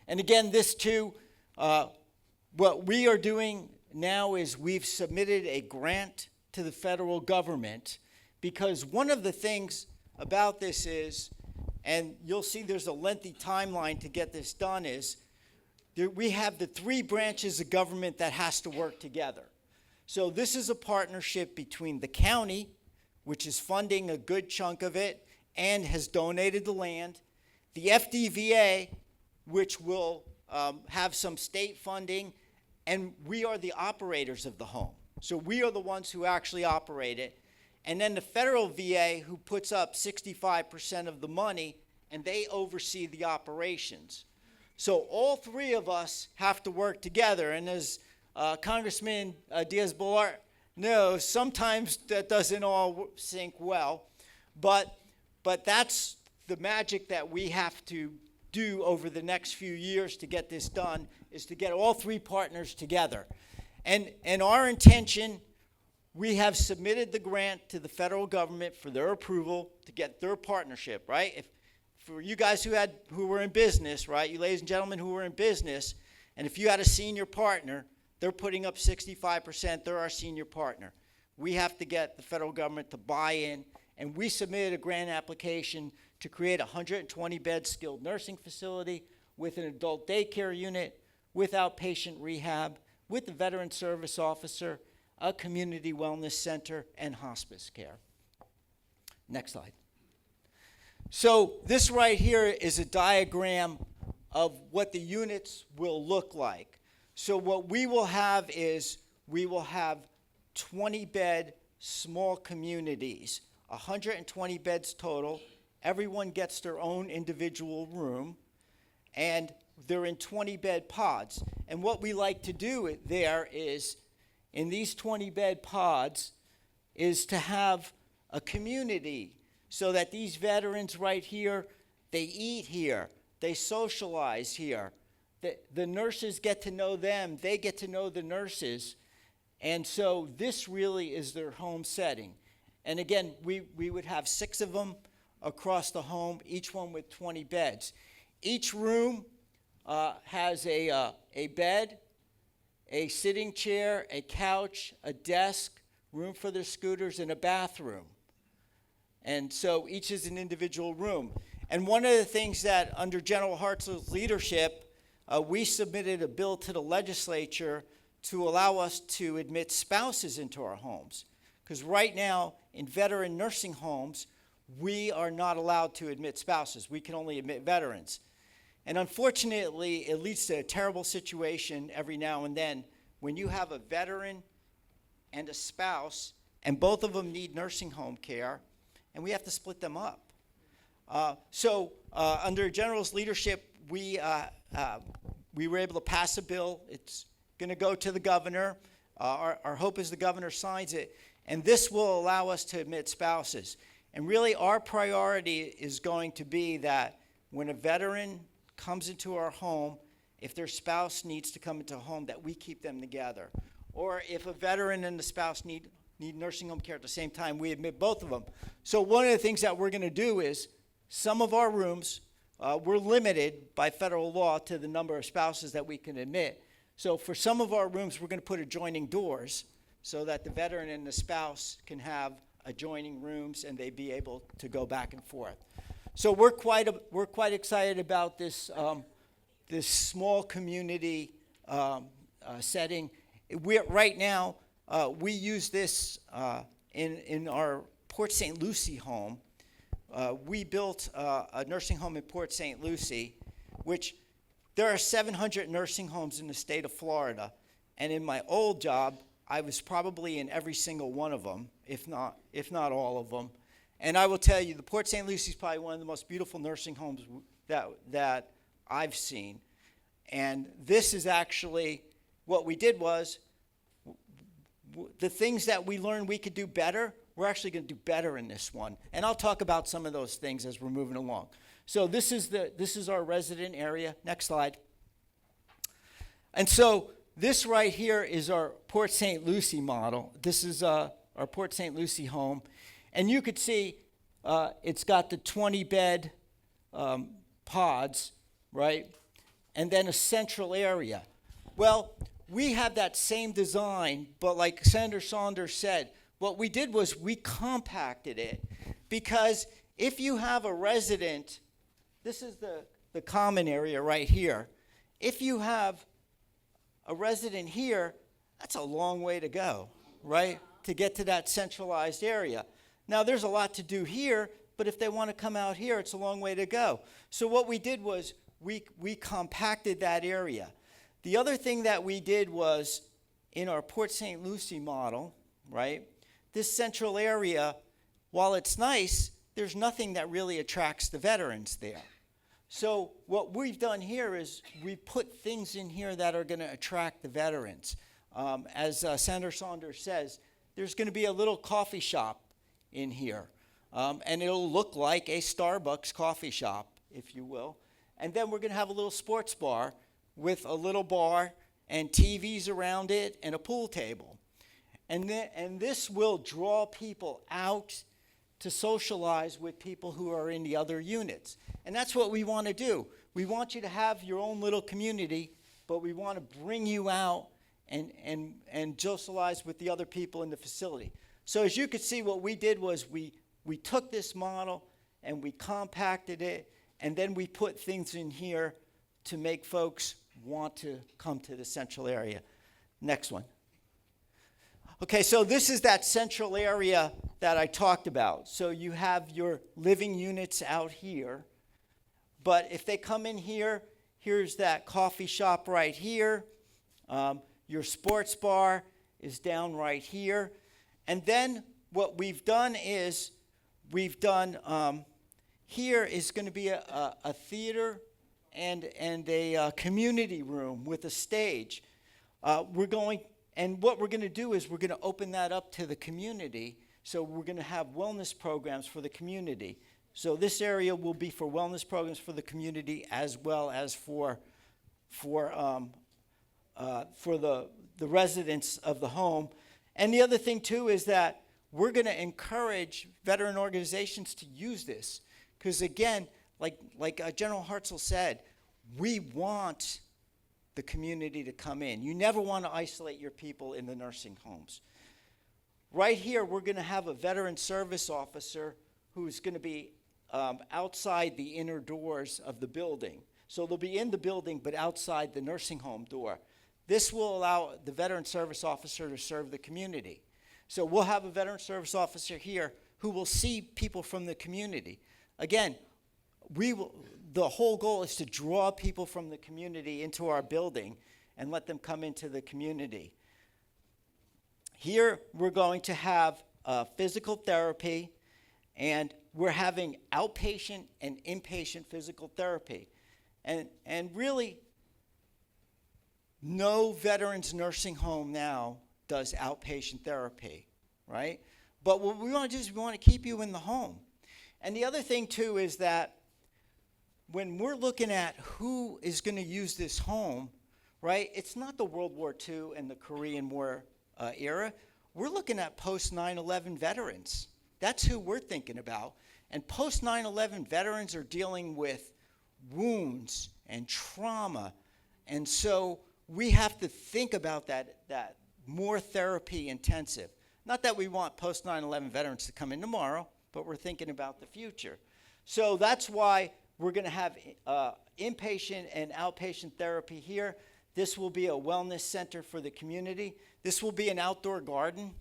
And again, this too, what we are doing now is we've submitted a grant to the federal government, because one of the things about this is, and you'll see there's a lengthy timeline to get this done, is we have the 3 branches of government that has to work together. So this is a partnership between the county, which is funding a good chunk of it, and has donated the land. The FDVA, which will have some state funding, and we are the operators of the home. So we are the ones who actually operate it. And then the federal VA, who puts up 65% of the money, and they oversee the operations. So all three of us have to work together. And as Congressman Diaz-Balart knows, sometimes that doesn't all sync well. But that's the magic that we have to do over the next few years to get this done, is to get all three partners together. And our intention, we have submitted the grant to the federal government for their approval to get their partnership, right? For you guys who were in business, right, you ladies and gentlemen who were in business, and if you had a senior partner, they're putting up 65%, they're our senior partner. We have to get the federal government to buy in, and we submitted a grant application to create a 120-bed skilled nursing facility with an adult daycare unit, with outpatient rehab, with the veteran service officer, a community wellness center, and hospice care. Next slide. So this right here is a diagram of what the units will look like. So what we will have is we will have 20-bed small communities, 120 beds total. Everyone gets their own individual room, and they're in 20-bed pods. And what we like to do there is, in these 20-bed pods, is to have a community so that these veterans right here, they eat here, they socialize here. The nurses get to know them, they get to know the nurses. And so this really is their home setting. And again, we would have 6 of them across the home, each one with 20 beds. Each room has a bed, a sitting chair, a couch, a desk, room for their scooters, and a bathroom. And so each is an individual room. And one of the things that, under General Hartsell's leadership, we submitted a bill to the legislature to allow us to admit spouses into our homes. Because right now, in veteran nursing homes, we are not allowed to admit spouses. We can only admit veterans. And unfortunately, it leads to a terrible situation every now and then when you have a veteran and a spouse, and both of them need nursing home care, and we have to split them up. So under General's leadership, we were able to pass a bill. It's going to go to the governor. Our hope is the governor signs it, and this will allow us to admit spouses. And really, our priority is going to be that when a veteran comes into our home, if their spouse needs to come into a home, that we keep them together. Or if a veteran and the spouse need nursing home care at the same time, we admit both of them. So one of the things that we're going to do is some of our rooms, we're limited by federal law to the number of spouses that we can admit. So for some of our rooms, we're going to put adjoining doors so that the veteran and the spouse can have adjoining rooms and they be able to go back and forth. So we're quite excited about this this small community setting. Right now, we use this in our Port St. Lucie home. We built a nursing home in Port St. Lucie, which there are 700 nursing homes in the state of Florida. And in my old job, I was probably in every single one of them, if not all of them. And I will tell you, the Port St. Lucie is probably one of the most beautiful nursing homes that I've seen. And this is actually, what we did was, the things that we learned we could do better, we're actually going to do better in this one. And I'll talk about some of those things as we're moving along. So this is our resident area. Next slide. And so this right here is our Port St. Lucie model. This is our Port St. Lucie home. And you could see it's got the 20-bed pods, right? And then a central area. Well, we have that same design, but like Senator Saunders said, what we did was we compacted it. Because if you have a resident, this is the common area right here. If you have a resident here, that's a long way to go, right? To get to that centralized area. Now, there's a lot to do here, but if they want to come out here, it's a long way to go. So what we did was we compacted that area. The other thing that we did was in our Port St. Lucie model, right, this central area, while it's nice, there's nothing that really attracts the veterans there. So what we've done here is we put things in here that are going to attract the veterans. As Senator Saunders says, there's going to be a little coffee shop in here. And it'll look like a Starbucks coffee shop, if you will. And then we're going to have a little sports bar with a little bar and TVs around it and a pool table. And this will draw people out to socialize with people who are in the other units. And that's what we want to do. We want you to have your own little community, but we want to bring you out and socialize with the other people in the facility. So as you can see, what we did was we took this model and we compacted it, and then we put things in here to make folks want to come to the central area. Next one. Okay, so this is that central area that I talked about. So you have your living units out here, but if they come in here, here's that coffee shop right here. Your sports bar is down right here. And then what we've done is here is going to be a theater and a community room with a stage. And what we're going to do is we're going to open that up to the community. So we're going to have wellness programs for the community. So this area will be for wellness programs for the community as well as for the residents of the home. And the other thing too is that we're going to encourage veteran organizations to use this. Because again, like General Hartsell said, we want the community to come in. You never want to isolate your people in the nursing homes. Right here, we're going to have a veteran service officer who's going to be outside the inner doors of the building. So they'll be in the building, but outside the nursing home door. This will allow the veteran service officer to serve the community. So we'll have a veteran service officer here who will see people from the community. Again, the whole goal is to draw people from the community into our building and let them come into the community. Here, we're going to have physical therapy, and we're having outpatient and inpatient physical therapy. And really, no veterans nursing home now does outpatient therapy, right? But what we want to do is we want to keep you in the home. And the other thing, too, is that when we're looking at who is going to use this home, right, it's not the World War II and the Korean War era. We're looking at post-9/11 veterans. That's who we're thinking about. And post-9/11 veterans are dealing with wounds and trauma. And so we have to think about that more therapy intensive. Not that we want post-9/11 veterans to come in tomorrow, but we're thinking about the future. So that's why we're going to have inpatient and outpatient therapy here. This will be a wellness center for the community. This will be an outdoor garden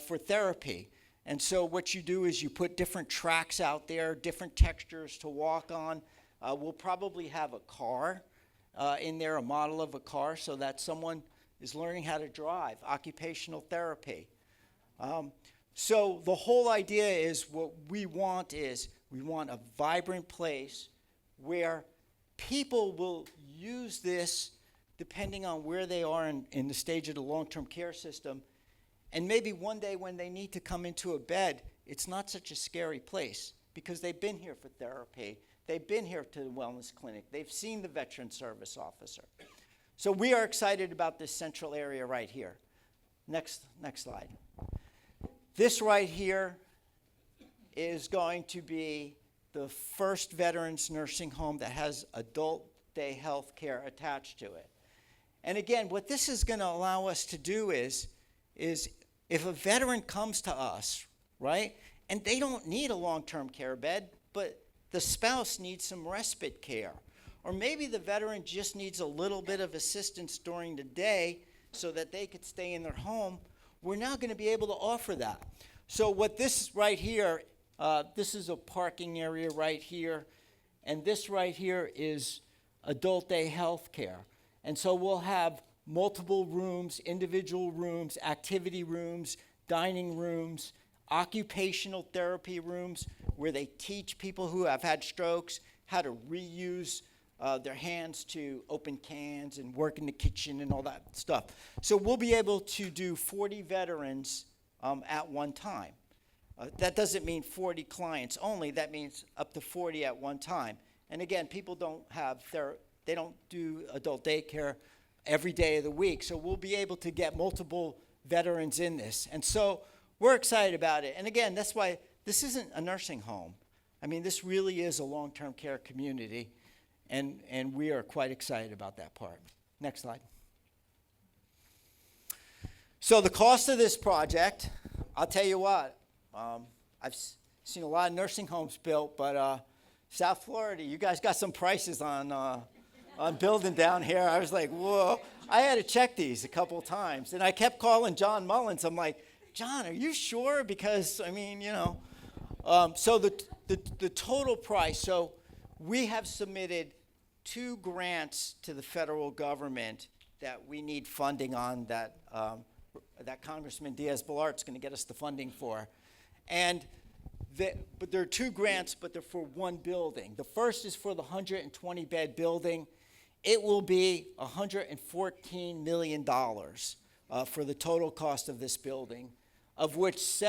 for therapy. And so what you do is you put different tracks out there, different textures to walk on. We'll probably have a car in there, a model of a car, so that someone is learning how to drive, occupational therapy. So the whole idea is what we want is we want a vibrant place where people will use this depending on where they are in the stage of the long-term care system. And maybe one day when they need to come into a bed, it's not such a scary place because they've been here for therapy. They've been here to the wellness clinic. They've seen the veteran service officer. So we are excited about this central area right here. Next slide. This right here is going to be the first veterans nursing home that has adult day health care attached to it. And again, what this is going to allow us to do is if a veteran comes to us, right, and they don't need a long-term care bed, but the spouse needs some respite care, or maybe the veteran just needs a little bit of assistance during the day so that they could stay in their home, we're now going to be able to offer that. So what this right here This is a parking area right here, and this right here is adult day health care. And so we'll have multiple rooms, individual rooms, activity rooms, dining rooms, occupational therapy rooms where they teach people who have had strokes how to reuse their hands to open cans and work in the kitchen and all that stuff. So we'll be able to do 40 veterans at one time. That doesn't mean 40 clients only. That means up to 40 at one time. And again, people they don't do adult daycare every day of the week. So we'll be able to get multiple veterans in this. And so we're excited about it. And again, that's why this isn't a nursing home. I mean, this really is a long-term care community. And we are quite excited about that part. Next slide. So the cost of this project, I'll tell you what, I've seen a lot of nursing homes built, but South Florida, you guys got some prices on building down here. I was like, whoa. I had to check these a couple of times, and I kept calling John Mullins. I'm like, John, are you sure? Because, I mean, you know. So the total price, so we have submitted 2 grants to the federal government that we need funding on that Congressman Diaz-Balart is going to get us the funding for. And but there are 2 grants, but they're for one building. The first is for the 120-bed building. It will be $114 million for the total cost of this building, of which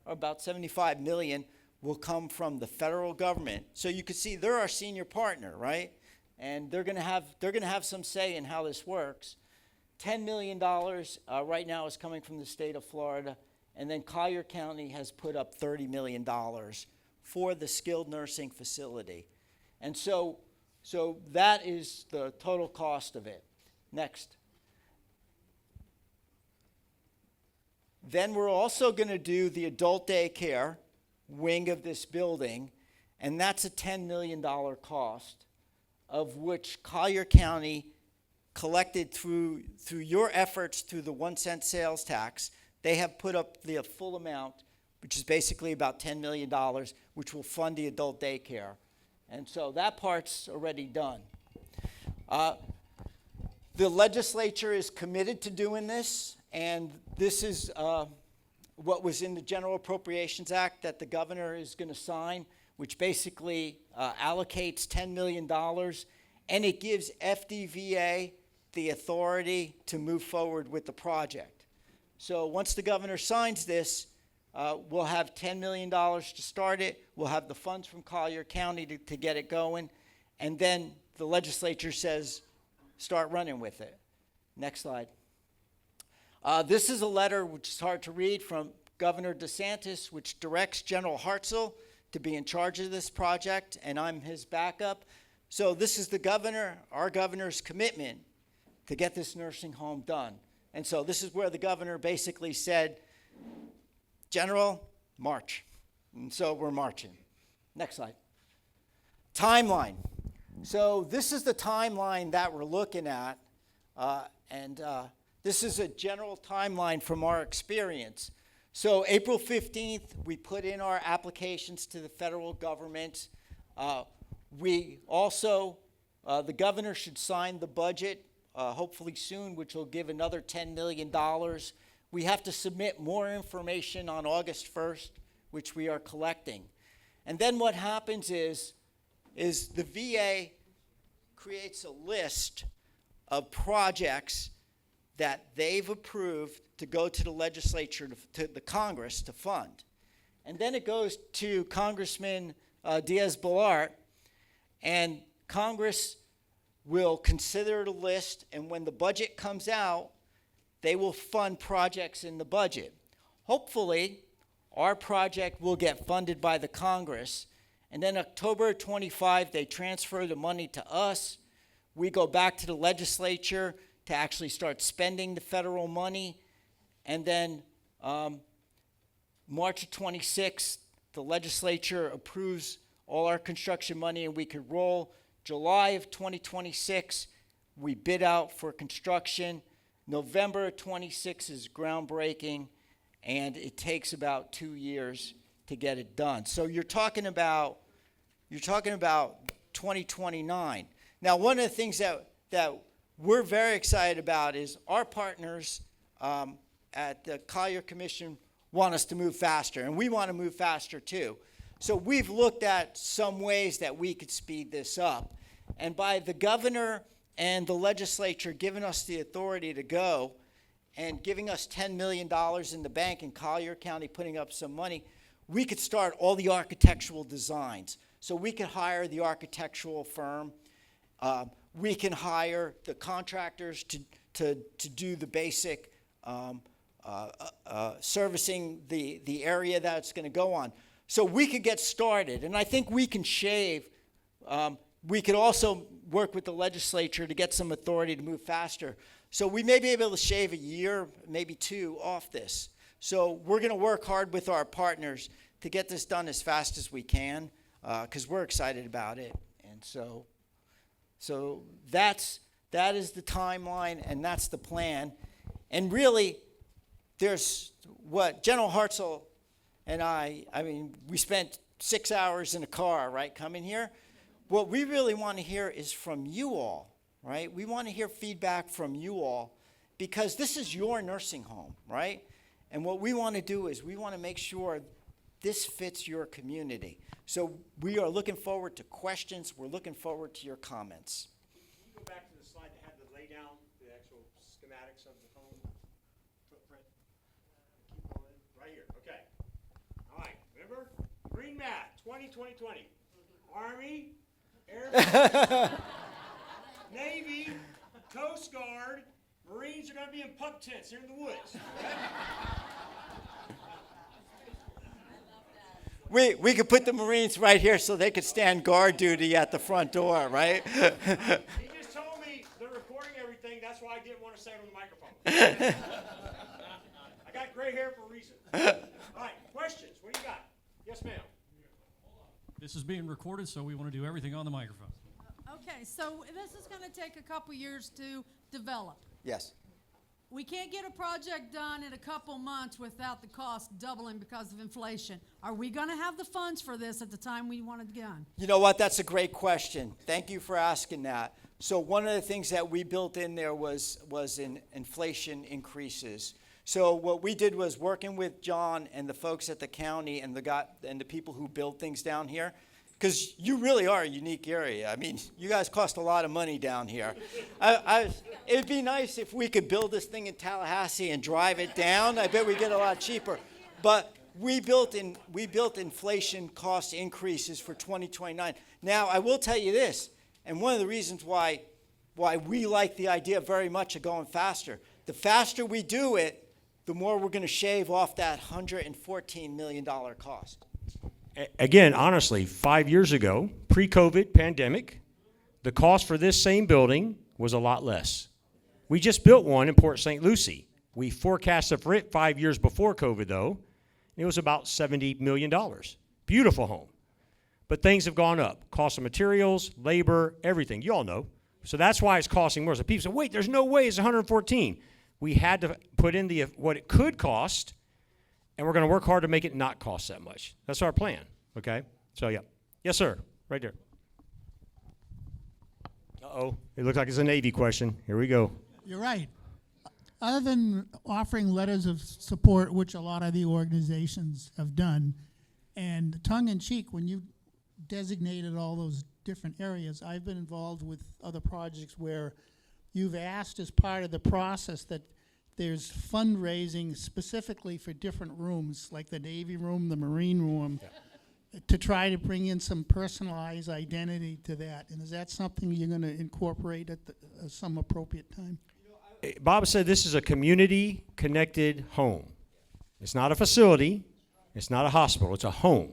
about 75 million will come from the federal government. So you can see they're our senior partner, right? And they're going to have some say in how this works. $10 million right now is coming from the state of Florida, and then Collier County has put up $30 million for the skilled nursing facility. And so that is the total cost of it. Next. Then we're also going to do the adult daycare wing of this building, and that's a $10 million cost, of which Collier County collected through your efforts through the 1-cent sales tax. They have put up the full amount, which is basically about $10 million, which will fund the adult daycare. And so that part's already done. The legislature is committed to doing this, and this is what was in the General Appropriations Act that the governor is going to sign, which basically allocates $10 million, and it gives FDVA the authority to move forward with the project. So once the governor signs this, we'll have $10 million to start it. We'll have the funds from Collier County to get it going. And then the legislature says, start running with it. Next slide. This is a letter which is hard to read from Governor DeSantis, which directs General Hartsell to be in charge of this project, and I'm his backup. So this is our governor's commitment to get this nursing home done. And so this is where the governor basically said, General, march. And so we're marching. Next slide. Timeline. So this is the timeline that we're looking at, and this is a general timeline from our experience. So April 15th, we put in our applications to the federal government. We also, the governor should sign the budget hopefully soon, which will give another $10 million. We have to submit more information on August 1st, which we are collecting. And then what happens is the VA creates a list of projects that they've approved to go to the legislature, to the Congress to fund. And then it goes to Congressman Diaz-Balart, and Congress will consider the list, and when the budget comes out, they will fund projects in the budget. Hopefully, our project will get funded by the Congress, and then October 25, they transfer the money to us. We go back to the legislature to actually start spending the federal money, and then March 26th, the legislature approves all our construction money, and we could roll. July of 2026, we bid out for construction. November 26 is groundbreaking, and it takes about 2 years to get it done. So you're talking about 2029. Now, one of the things that we're very excited about is our partners at the Collier Commission want us to move faster, and we want to move faster too. So we've looked at some ways that we could speed this up. And by the governor and the legislature giving us the authority to go and giving us $10 million in the bank in Collier County, putting up some money, we could start all the architectural designs. So we could hire the architectural firm. We can hire the contractors to do the basic servicing the area that it's going to go on. So we could get started, and I think we can shave. We could also work with the legislature to get some authority to move faster. So we may be able to shave a year, maybe 2 off this. So we're going to work hard with our partners to get this done as fast as we can, because we're excited about it. And so that is the timeline, and that's the plan. And really, there's what General Hartsell and I mean, we spent 6 hours in a car, right, coming here. What we really want to hear is from you all, right? We want to hear feedback from you all, because this is your nursing home, right? And what we want to do is we want to make sure this fits your community. So we are looking forward to questions. We're looking forward to your comments. Can you go back to the slide that had the lay down, the actual schematics of the home footprint? Keep going. Right here. Okay. All right. Remember? Green mat, 2020. Army, Air Force, Navy, Coast Guard, Marines are going to be in pup tents here in the woods. We could put the Marines right here so they could stand guard duty at the front door, right? He just told me they're recording everything. That's why I didn't want to say it on the microphone. I got gray hair for a reason. All right, questions? What do you got? Yes, ma'am. This is being recorded, so we want to do everything on the microphone. Okay, so this is going to take a couple years to develop. Yes. We can't get a project done in a couple months without the cost doubling because of inflation. Are we going to have the funds for this at the time we want it done? You know what? That's a great question. Thank you for asking that. So one of the things that we built in there was in inflation increases. So what we did was working with John and the folks at the county and the people who build things down here, because you really are a unique area. I mean, you guys cost a lot of money down here. It'd be nice if we could build this thing in Tallahassee and drive it down. I bet we'd get a lot cheaper. But we built inflation cost increases for 2029. Now, I will tell you this, and one of the reasons why we like the idea very much of going faster, the faster we do it, the more we're going to shave off that $114 million cost. Again, honestly, 5 years ago, pre-COVID pandemic, the cost for this same building was a lot less. We just built one in Port St. Lucie. We forecasted for it 5 years before COVID, though. It was about $70 million. Beautiful home. But things have gone up. Cost of materials, labor, everything. You all know. So that's why it's costing more. So people say, wait, there's no way it's 114. We had to put in what it could cost, and we're going to work hard to make it not cost that much. That's our plan, okay? So, yeah. Yes, sir. Right there. Uh-oh. It looks like it's a Navy question. Here we go. You're right. Other than offering letters of support, which a lot of the organizations have done, and tongue-in-cheek, when you designated all those different areas, I've been involved with other projects where you've asked as part of the process that there's fundraising specifically for different rooms, like the Navy room, the Marine room, to try to bring in some personalized identity to that. And is that something you're going to incorporate at some appropriate time? Bob said this is a community-connected home. It's not a facility. It's not a hospital. It's a home.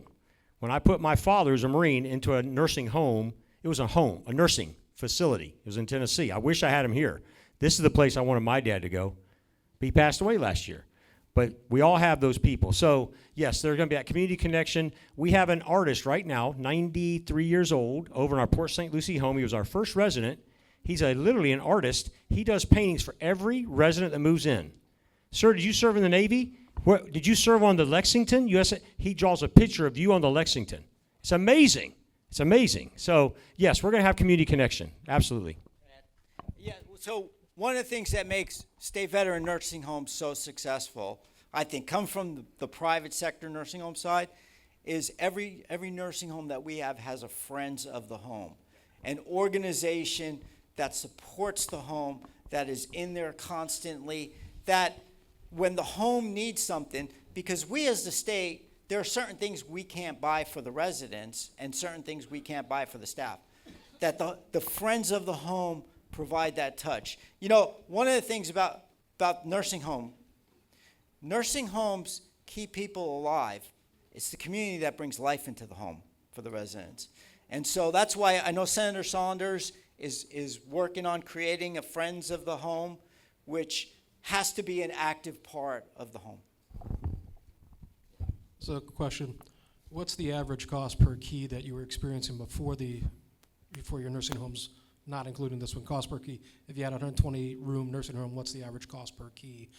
When I put my father, who's a Marine, into a nursing home, it was a home, a nursing facility. It was in Tennessee. I wish I had him here. This is the place I wanted my dad to go. But he passed away last year. But we all have those people. So, yes, there's going to be that community connection. We have an artist right now, 93 years old, over in our Port St. Lucie home. He was our first resident. He's literally an artist. He does paintings for every resident that moves in. Sir, did you serve in the Navy? What, did you serve on the Lexington? He draws a picture of you on the Lexington. It's amazing. It's amazing. So, yes, we're going to have community connection. Absolutely. Yeah, so one of the things that makes state veteran nursing homes so successful, I think, come from the private sector nursing home side, is every nursing home that we have has a Friends of the Home, an organization that supports the home, that is in there constantly, that when the home needs something, because we as the state, there are certain things we can't buy for the residents and certain things we can't buy for the staff, that the Friends of the Home provide that touch. You know, one of the things about nursing homes keep people alive. It's the community that brings life into the home for the residents. And so that's why I know Senator Saunders is working on creating a Friends of the Home, which has to be an active part of the home. So, question: what's the average cost per key that you were experiencing before your nursing homes, not including this one, cost per key? If you had a 120-room nursing home, what's the average cost per key?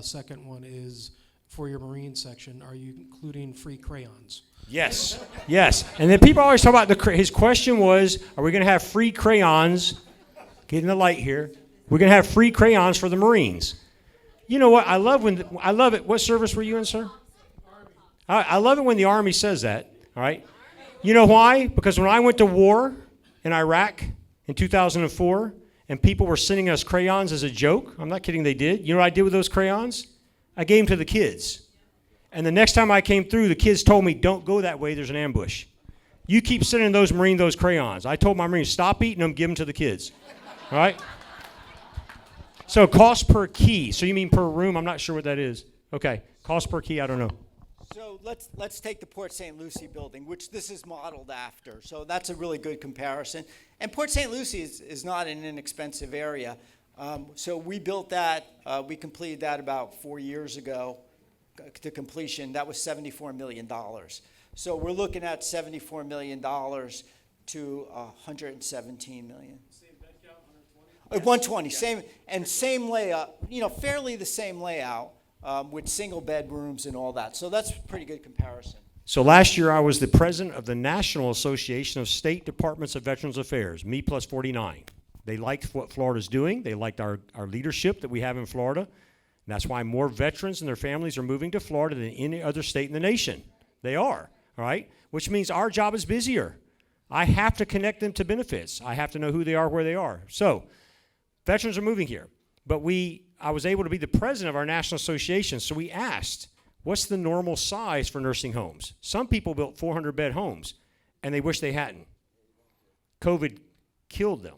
Second one is, for your Marine section, are you including free crayons? Yes, yes. And then people always talk about his question was, are we going to have free crayons? Getting the light here. We're going to have free crayons for the Marines. You know what? I love it. What service were you in, sir? I love it when the Army says that, all right? You know why? Because when I went to war in Iraq in 2004 and people were sending us crayons as a joke, I'm not kidding, they did. You know what I did with those crayons? I gave them to the kids. And the next time I came through, the kids told me, don't go that way, there's an ambush. You keep sending those Marines those crayons. I told my Marines, stop eating them, give them to the kids, all right? So cost per key. So you mean per room? I'm not sure what that is. Okay, cost per key, I don't know. So let's take the Port St. Lucie building, which this is modeled after. So that's a really good comparison. And Port St. Lucie is not an inexpensive area. So we built that, we completed that about 4 years ago to completion. That was $74 million. So we're looking at $74 million to $117 million. 120, same layout, you know, fairly the same layout with single bedrooms and all that. So that's a pretty good comparison. So last year I was the president of the National Association of State Departments of Veterans Affairs, me plus 49. They liked what Florida's doing. They liked our leadership that we have in Florida. And that's why more veterans and their families are moving to Florida than any other state in the nation. They are, all right? Which means our job is busier. I have to connect them to benefits. I have to know who they are, where they are. So veterans are moving here. But I was able to be the president of our national association, so we asked, what's the normal size for nursing homes? Some people built 400-bed homes, and they wish they hadn't. COVID killed them.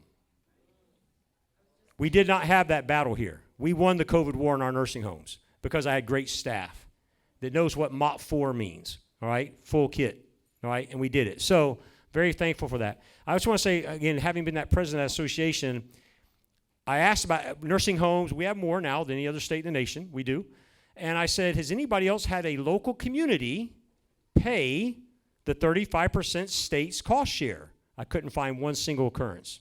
We did not have that battle here. We won the COVID war in our nursing homes because I had great staff that knows what MOP 4 means, all right, full kit, all right, and we did it. So very thankful for that. I just want to say, again, having been that president of that association, I asked about nursing homes. We have more now than any other state in the nation. We do. And I said, has anybody else had a local community pay the 35% state's cost share? I couldn't find one single occurrence.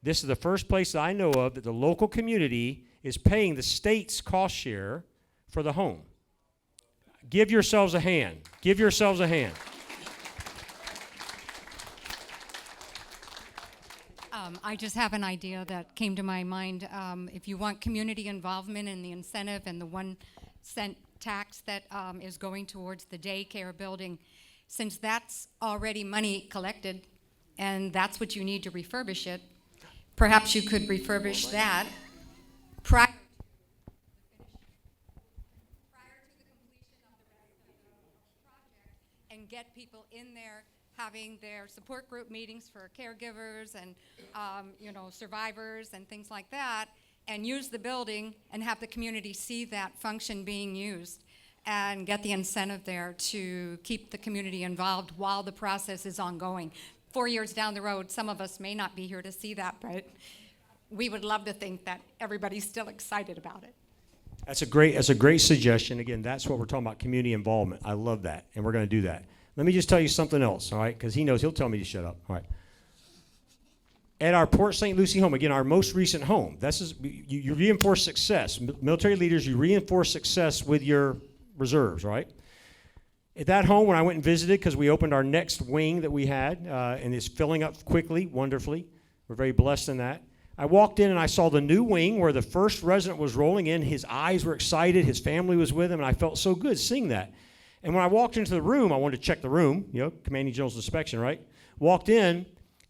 This is the first place that I know of that the local community is paying the state's cost share for the home. Give yourselves a hand. Give yourselves a hand. I just have an idea that came to my mind. If you want community involvement in the incentive and the 1 cent tax that is going towards the daycare building, since that's already money collected and that's what you need to refurbish it, perhaps you could refurbish that prior to the completion of the rest of the project and get people in there having their support group meetings for caregivers and survivors and things like that, and use the building and have the community see that function being used and get the incentive there to keep the community involved while the process is ongoing. 4 years down the road, some of us may not be here to see that, but we would love to think that everybody's still excited about it. That's a great suggestion. Again, that's what we're talking about, community involvement. I love that, and we're going to do that. Let me just tell you something else, all right, because he knows he'll tell me to shut up, all right. at our Port St. Lucie home, again, our most recent home, you reinforce success. Military leaders, you reinforce success with your reserves, right? At that home, when I went and visited, because we opened our next wing that we had, and it's filling up quickly, wonderfully. We're very blessed in that. I walked in and I saw the new wing where the first resident was rolling in. His eyes were excited. His family was with him, and I felt so good seeing that. And when I walked into the room, I wanted to check the room, Commanding General's inspection, right? Walked in,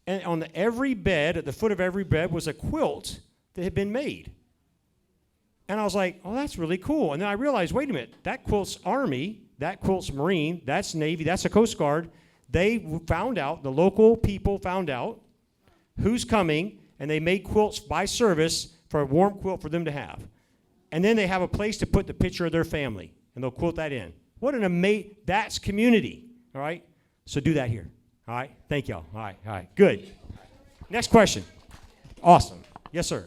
and on every bed, at the foot of every bed, was a quilt that had been made. And I was like, oh, that's really cool. And then I realized, wait a minute, that quilt's Army, that quilt's Marine, that's Navy, that's a Coast Guard. They found out, the local people found out who's coming, and they made quilts by service for a warm quilt for them to have. And then they have a place to put the picture of their family, and they'll quilt that in. What an amazing, that's community, all right? So do that here, all right? Thank y'all, all right, good. Next question. Awesome. Yes, sir.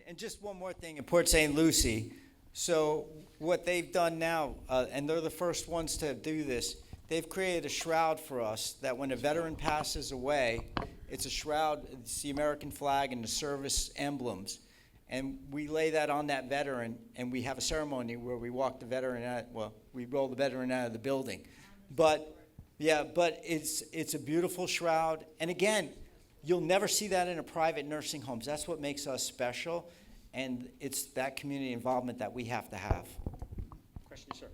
And just one more thing in Port St. Lucie. So what they've done now, and they're the first ones to do this, they've created a shroud for us that when a veteran passes away, it's a shroud, it's the American flag and the service emblems. And we lay that on that veteran, and we have a ceremony where we walk the veteran out, we roll the veteran out of the building. But it's a beautiful shroud. And again, you'll never see that in a private nursing homes. That's what makes us special, and it's that community involvement that we have to have. Question, sir.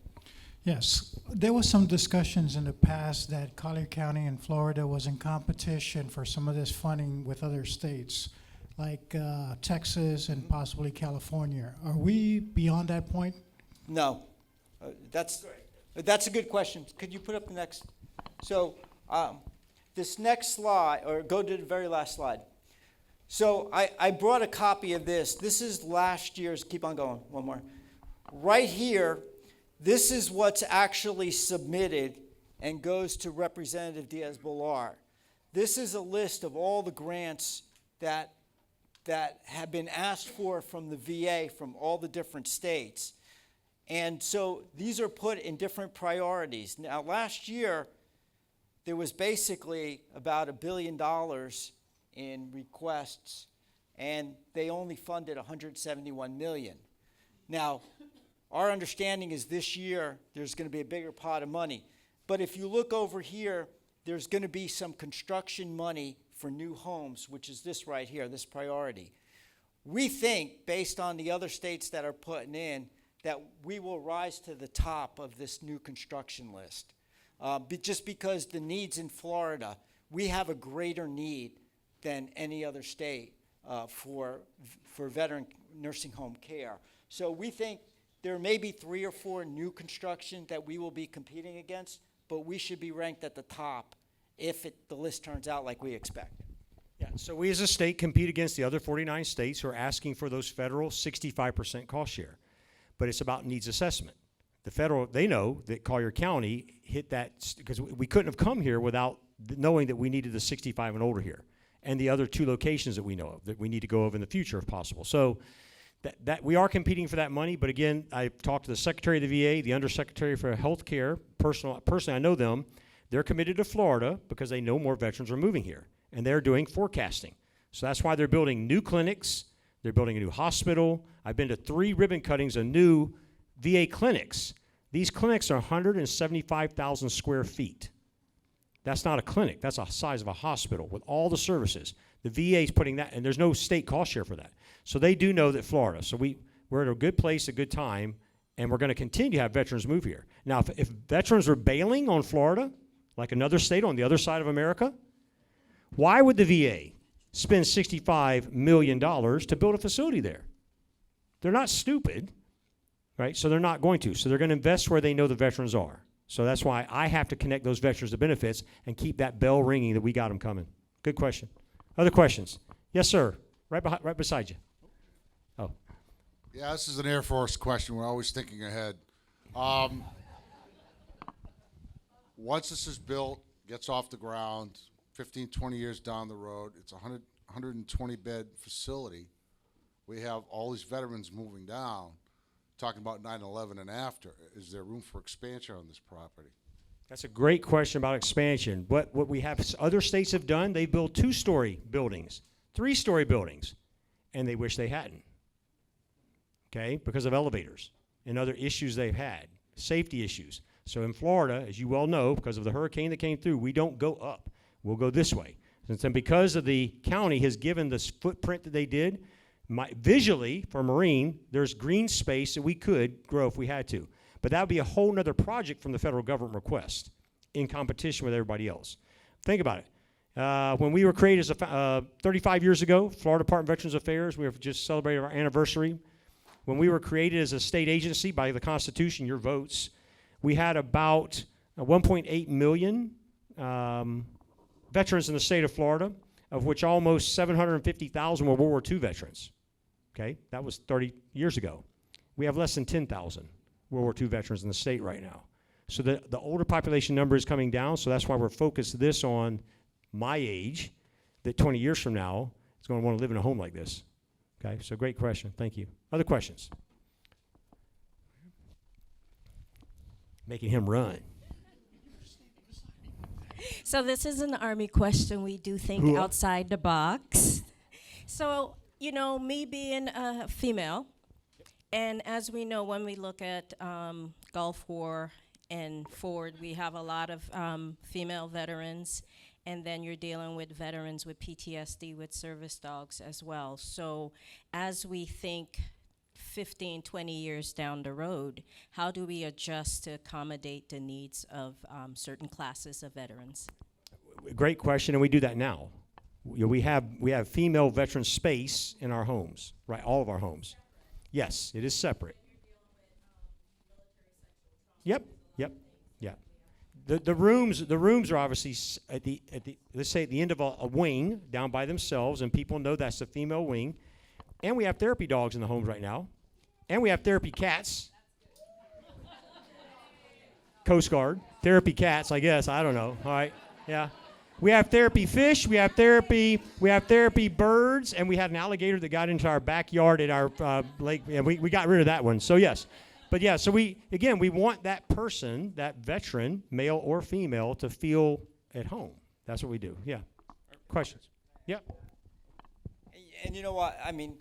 Yes, there was some discussions in the past that Collier County in Florida was in competition for some of this funding with other states, like Texas and possibly California. Are we beyond that point? No. That's a good question. Could you put up the next? So this next slide, or go to the very last slide. So I brought a copy of this. This is last year's, keep on going, one more. Right here, this is what's actually submitted and goes to Representative Diaz-Balart. This is a list of all the grants that have been asked for from the VA from all the different states. And so these are put in different priorities. Now, last year, there was basically about $1 billion in requests, and they only funded $171 million. Now, our understanding is this year there's going to be a bigger pot of money. But if you look over here, there's going to be some construction money for new homes, which is this right here, this priority. We think, based on the other states that are putting in, that we will rise to the top of this new construction list. Just because the needs in Florida, we have a greater need than any other state for veteran nursing home care. So we think there may be 3 or 4 new construction that we will be competing against, but we should be ranked at the top if the list turns out like we expect. Yeah, so we as a state compete against the other 49 states who are asking for those federal 65% cost share. But it's about needs assessment. The federal, they know that Collier County hit that, because we couldn't have come here without knowing that we needed the 65 and older here, and the other 2 locations that we know of that we need to go over in the future if possible. So that we are competing for that money, but again, I've talked to the Secretary of the VA, the Undersecretary for Health Care, personally I know them. They're committed to Florida because they know more veterans are moving here, and they're doing forecasting. So that's why they're building new clinics, they're building a new hospital. I've been to 3 ribbon cuttings of new VA clinics. These clinics are 175,000 square feet. That's not a clinic, that's the size of a hospital with all the services. The VA is putting that, and there's no state cost share for that. So they do know that Florida. So we're at a good place, a good time, and we're going to continue to have veterans move here. Now, if veterans are bailing on Florida, like another state on the other side of America, why would the VA spend $65 million to build a facility there? They're not stupid, right? So they're not going to. So they're going to invest where they know the veterans are. So that's why I have to connect those veterans to benefits and keep that bell ringing that we got them coming. Good question. Other questions? Yes, sir. Right beside you. Oh. Yeah, this is an Air Force question. We're always thinking ahead. Once this is built, gets off the ground, 15, 20 years down the road, it's a 120-bed facility. We have all these veterans moving down, talking about 9/11 and after. Is there room for expansion on this property? That's a great question about expansion. What we have, other states have done, they build 2-story buildings, 3-story buildings, and they wish they hadn't, okay, because of elevators and other issues they've had, safety issues. So in Florida, as you well know, because of the hurricane that came through, we don't go up. We'll go this way. And because of the county has given this footprint that they did, visually, for Marine, there's green space that we could grow if we had to. But that would be a whole nother project from the federal government request in competition with everybody else. Think about it. When we were created as 35 years ago, Florida Department of Veterans Affairs, we have just celebrated our anniversary. When we were created as a state agency by the Constitution, your votes, we had about 1.8 million veterans in the state of Florida, of which almost 750,000 were World War II veterans. Okay, that was 30 years ago. We have less than 10,000 World War II veterans in the state right now. So the older population number is coming down, so that's why we're focused this on my age, that 20 years from now is going to want to live in a home like this. Okay, so great question. Thank you. Other questions? Making him run. So this is an Army question. We do think outside the box. So, you know, me being a female, and as we know, when we look at Gulf War and forward, we have a lot of female veterans, and then you're dealing with veterans with PTSD with service dogs as well. So as we think 15, 20 years down the road, how do we adjust to accommodate the needs of certain classes of veterans? Great question, and we do that now. We have female veteran space in our homes, right? All of our homes. Yes, it is separate. Yep. The rooms are obviously at the let's say at the end of a wing down by themselves, and people know that's the female wing. And we have therapy dogs in the homes right now, and we have therapy cats. Coast Guard, therapy cats, I guess. I don't know. All right, yeah. We have therapy fish, we have therapy birds, and we had an alligator that got into our backyard at our lake, and we got rid of that one. So yes, but yeah, so we want that person, that veteran, male or female, to feel at home. That's what we do. Yeah. Questions? Yeah. And you know what? I mean,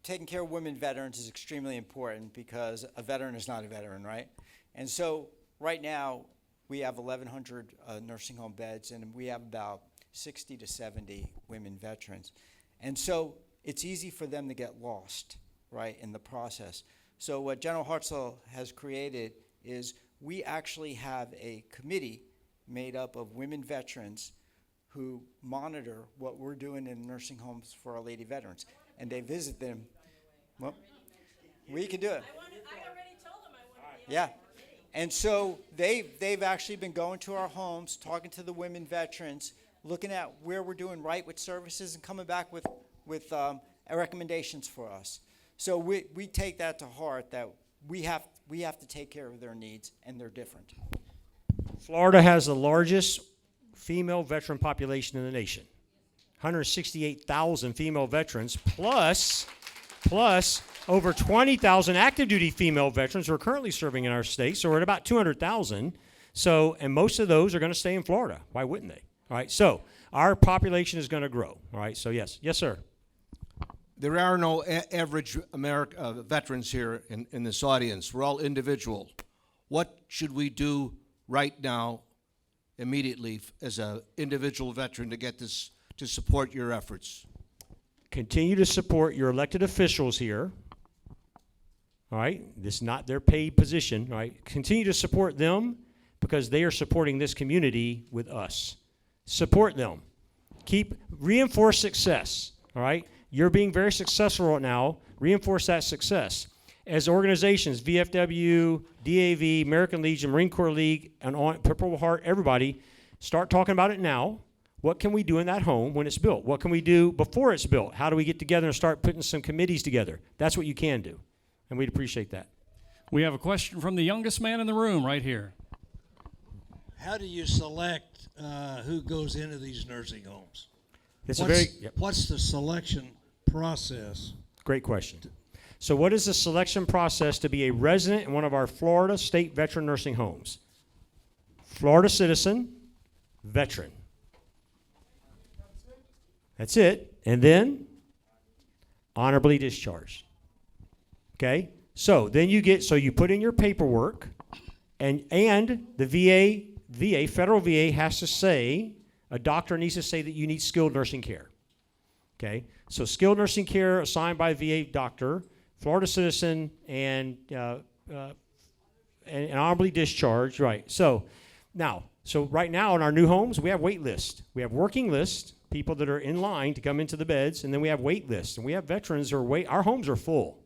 taking care of women veterans is extremely important because a veteran is not a veteran, right? And so right now, we have 1,100 nursing home beds, and we have about 60 to 70 women veterans. And so it's easy for them to get lost, right, in the process. So what General Hartsell has created is we actually have a committee made up of women veterans who monitor what we're doing in nursing homes for our lady veterans. And they visit them. Well, we can do it. I already told them I wanted to be Yeah. And so they've actually been going to our homes, talking to the women veterans, looking at where we're doing right with services, and coming back with recommendations for us. So we take that to heart, that we have to take care of their needs, and they're different. Florida has the largest female veteran population in the nation. 168,000 female veterans, plus over 20,000 active duty female veterans who are currently serving in our state. So we're at about 200,000. So, and most of those are going to stay in Florida. Why wouldn't they? All right. So our population is going to grow. All right. So yes, sir. There are no average veterans here in this audience. We're all individual. What should we do right now, immediately, as an individual veteran to get this, to support your efforts? Continue to support your elected officials here. All right, this is not their paid position. All right, continue to support them because they are supporting this community with us. Support them. Reinforce success. All right, you're being very successful right now. Reinforce that success. As organizations, VFW, DAV, American Legion, Marine Corps League, and Purple Heart, everybody, start talking about it now. What can we do in that home when it's built? What can we do before it's built? How do we get together and start putting some committees together? That's what you can do, and we'd appreciate that. We have a question from the youngest man in the room right here. How do you select who goes into these nursing homes? What's the selection process? Great question. So what is the selection process to be a resident in one of our Florida state veteran nursing homes? Florida citizen, veteran. That's it. And then honorably discharged. Okay? So then you put in your paperwork, and the federal VA has to say, a doctor needs to say that you need skilled nursing care. Okay? So skilled nursing care assigned by VA doctor, Florida citizen, and honorably discharged. Right. So right now in our new homes, we have wait lists. We have working lists, people that are in line to come into the beds, and then we have wait lists. And we have veterans who are our homes are full.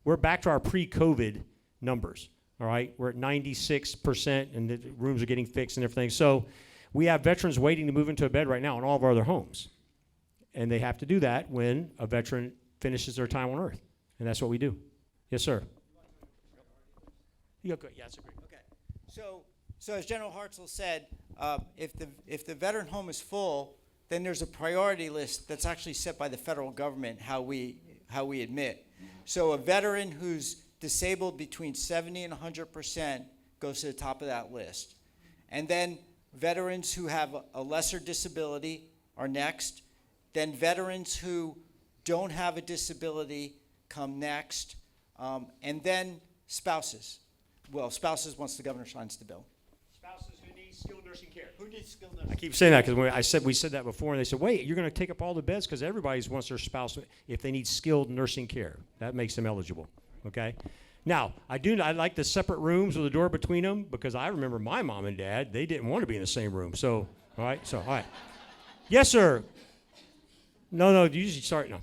We're back to our pre-COVID numbers. All right. We're at 96%, and the rooms are getting fixed and everything. So we have veterans waiting to move into a bed right now in all of our other homes. And they have to do that when a veteran finishes their time on Earth. And that's what we do. Yes, sir. Yeah, that's great. Okay. So as General Hartsell said, if the veteran home is full, then there's a priority list that's actually set by the federal government how we admit. So a veteran who's disabled between 70 and 100% goes to the top of that list. And then veterans who have a lesser disability are next. Then veterans who don't have a disability come next. And then spouses. Well, spouses once the governor signs the bill. Spouses who need skilled nursing care. Who needs skilled nursing I keep saying that because we said that before, and they said, wait, you're going to take up all the beds because everybody wants their spouse if they need skilled nursing care. That makes them eligible. Okay? Now, I like the separate rooms with a door between them because I remember my mom and dad, they didn't want to be in the same room. So, all right. Yes, sir. No, you usually start now.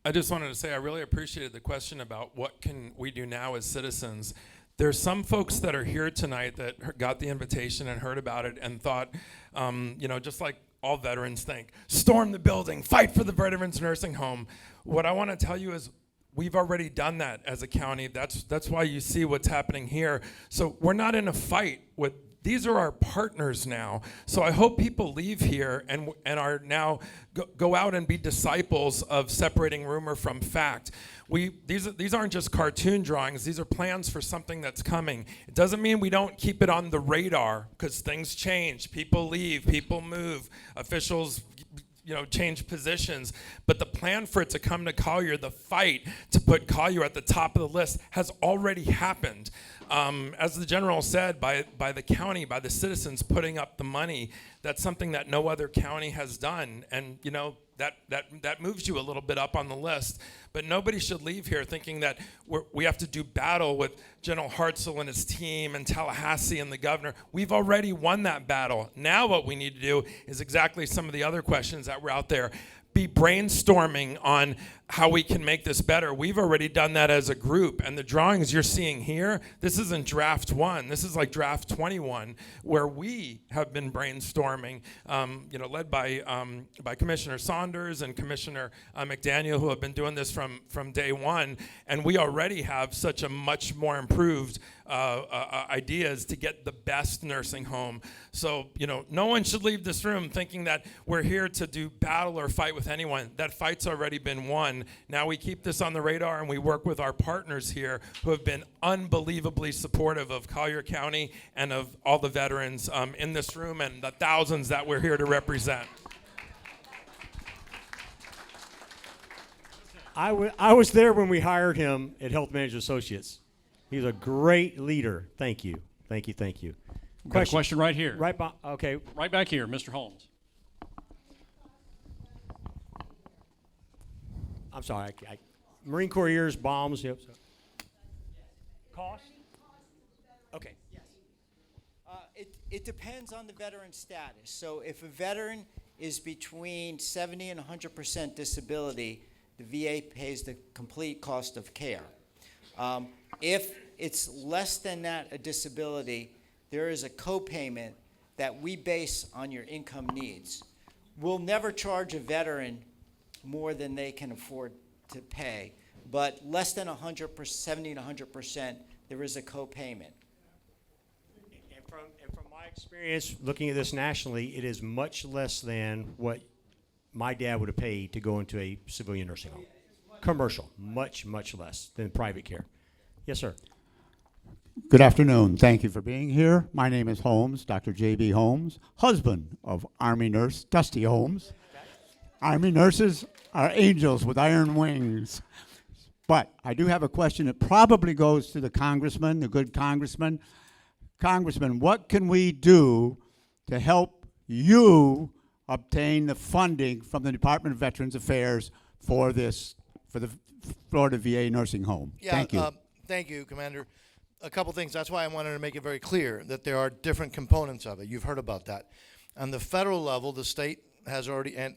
I just wanted to say I really appreciated the question about what can we do now as citizens. There's some folks that are here tonight that got the invitation and heard about it and thought, just like all veterans think, storm the building, fight for the veterans nursing home. What I want to tell you is we've already done that as a county. That's why you see what's happening here. So we're not in a fight with. These are our partners now. So I hope people leave here and are now go out and be disciples of separating rumor from fact. These aren't just cartoon drawings. These are plans for something that's coming. It doesn't mean we don't keep it on the radar because things change. People leave, people move, officials change positions. But the plan for it to come to Collier, the fight to put Collier at the top of the list has already happened. As the general said, by the county, by the citizens putting up the money, that's something that no other county has done. And that moves you a little bit up on the list. But nobody should leave here thinking that we have to do battle with General Hartsell and his team and Tallahassee and the governor. We've already won that battle. Now what we need to do is exactly some of the other questions that were out there. Be brainstorming on how we can make this better. We've already done that as a group, and the drawings you're seeing here, this isn't draft 1. This is like draft 21, where we have been brainstorming, led by Commissioner Saunders and Commissioner McDaniel, who have been doing this from day one, and we already have such a much more improved ideas to get the best nursing home. So, no one should leave this room thinking that we're here to do battle or fight with anyone. That fight's already been won. Now we keep this on the radar and we work with our partners here who have been unbelievably supportive of Collier County and of all the veterans in this room and the thousands that we're here to represent. I was there when we hired him at Health Management Associates. He's a great leader. Thank you. Got a question right here. Okay. Right back here, Mr. Holmes. I'm sorry. Marine Corps years, bombs. Yep. Cost? Okay. Yes. It depends on the veteran status. So if a veteran is between 70 and 100% disability, the VA pays the complete cost of care. If it's less than that, a disability, there is a copayment that we base on your income needs. We'll never charge a veteran more than they can afford to pay, but less than 100%, 70 to 100%, there is a copayment. And from my experience looking at this nationally, it is much less than what my dad would have paid to go into a civilian nursing home. Commercial, much less than private care. Yes, sir. Good afternoon. Thank you for being here. My name is Holmes, Dr. J.B. Holmes, husband of Army nurse Dusty Holmes. Army nurses are angels with iron wings. But I do have a question that probably goes to the congressman, the good congressman. Congressman, what can we do to help you obtain the funding from the Department of Veterans Affairs for this, for the Florida VA nursing home? Yeah, Thank you. Thank you, Commander. A couple things. That's why I wanted to make it very clear that there are different components of it. You've heard about that. On the federal level, the state has already, and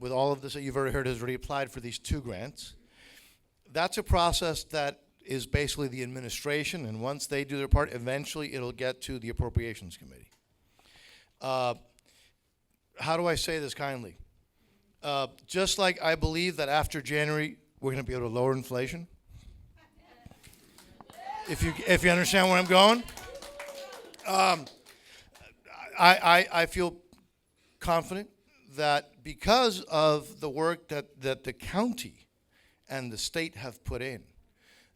with all of this that you've already heard, has already applied for these 2 grants. That's a process that is basically the administration, and once they do their part, eventually it'll get to the Appropriations Committee. How do I say this kindly? Just like I believe that after January, we're going to be able to lower inflation. If you understand where I'm going, I feel confident that because of the work that the county and the state have put in,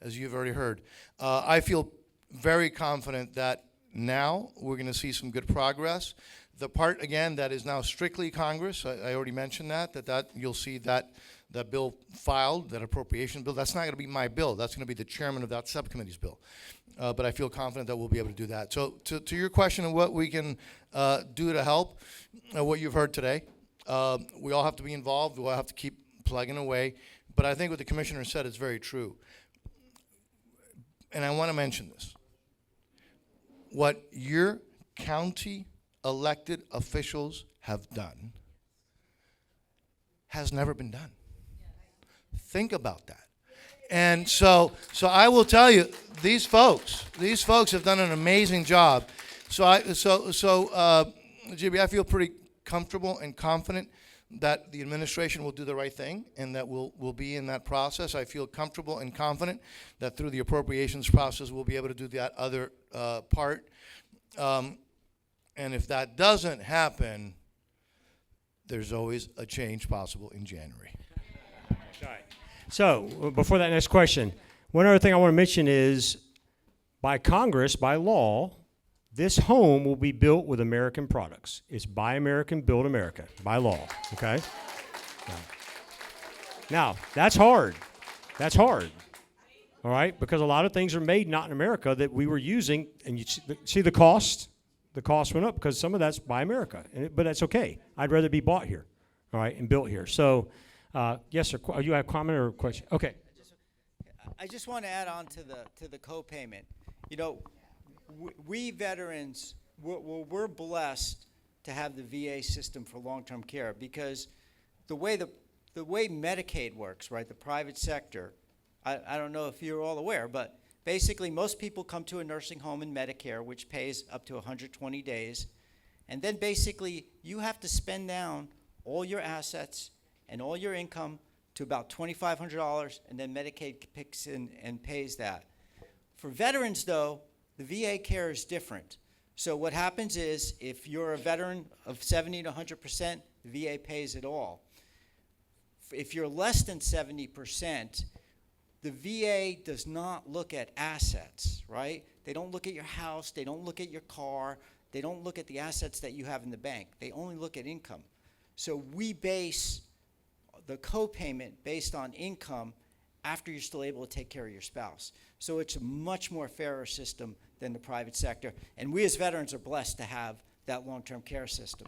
as you've already heard, I feel very confident that now we're going to see some good progress. The part, again, that is now strictly Congress, I already mentioned that you'll see that bill filed, that appropriation bill. That's not going to be my bill. That's going to be the chairman of that subcommittee's bill. But I feel confident that we'll be able to do that. So to your question of what we can do to help, what you've heard today, we all have to be involved. We all have to keep plugging away. But I think what the commissioner said is very true. And I want to mention this. What your county elected officials have done has never been done. Think about that. And so I will tell you, these folks have done an amazing job. JB, I feel pretty comfortable and confident that the administration will do the right thing and that we'll be in that process. I feel comfortable and confident that through the appropriations process, we'll be able to do that other part. And if that doesn't happen, there's always a change possible in January. All right. So before that next question, one other thing I want to mention is by Congress, by law, this home will be built with American products. It's Buy American, Build America, by law, okay? Now, that's hard. That's hard, all right? Because a lot of things are made not in America that we were using, and you see the cost? The cost went up because some of that's Buy America, but that's okay. I'd rather be bought here, all right, and built here. So, yes, sir, you have a comment or a question? Okay. I just want to add on to the co-payment. You know, we veterans, we're blessed to have the VA system for long-term care because the way Medicaid works, right, the private sector, I don't know if you're all aware, but basically most people come to a nursing home in Medicare, which pays up to 120 days, and then basically you have to spend down all your assets and all your income to about $2,500, and then Medicaid picks in and pays that. For veterans, though, the VA care is different. So what happens is if you're a veteran of 70 to 100%, the VA pays it all. If you're less than 70%, the VA does not look at assets, right? They don't look at your house, they don't look at your car, they don't look at the assets that you have in the bank. They only look at income. So we base the co-payment based on income after you're still able to take care of your spouse. So it's a much more fairer system than the private sector. And we as veterans are blessed to have that long-term care system.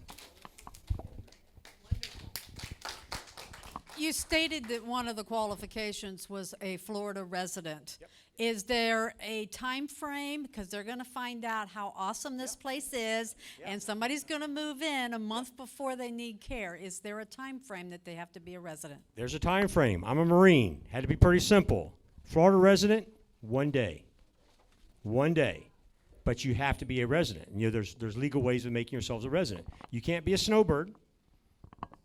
You stated that one of the qualifications was a Florida resident. Yep. Is there a time frame? Because they're going to find out how awesome this place is, and somebody's going to move in a month before they need care. Is there a time frame that they have to be a resident? There's a time frame. I'm a Marine. Had to be pretty simple. Florida resident, 1 day. 1 day. But you have to be a resident. You know, there's legal ways of making yourselves a resident. You can't be a snowbird.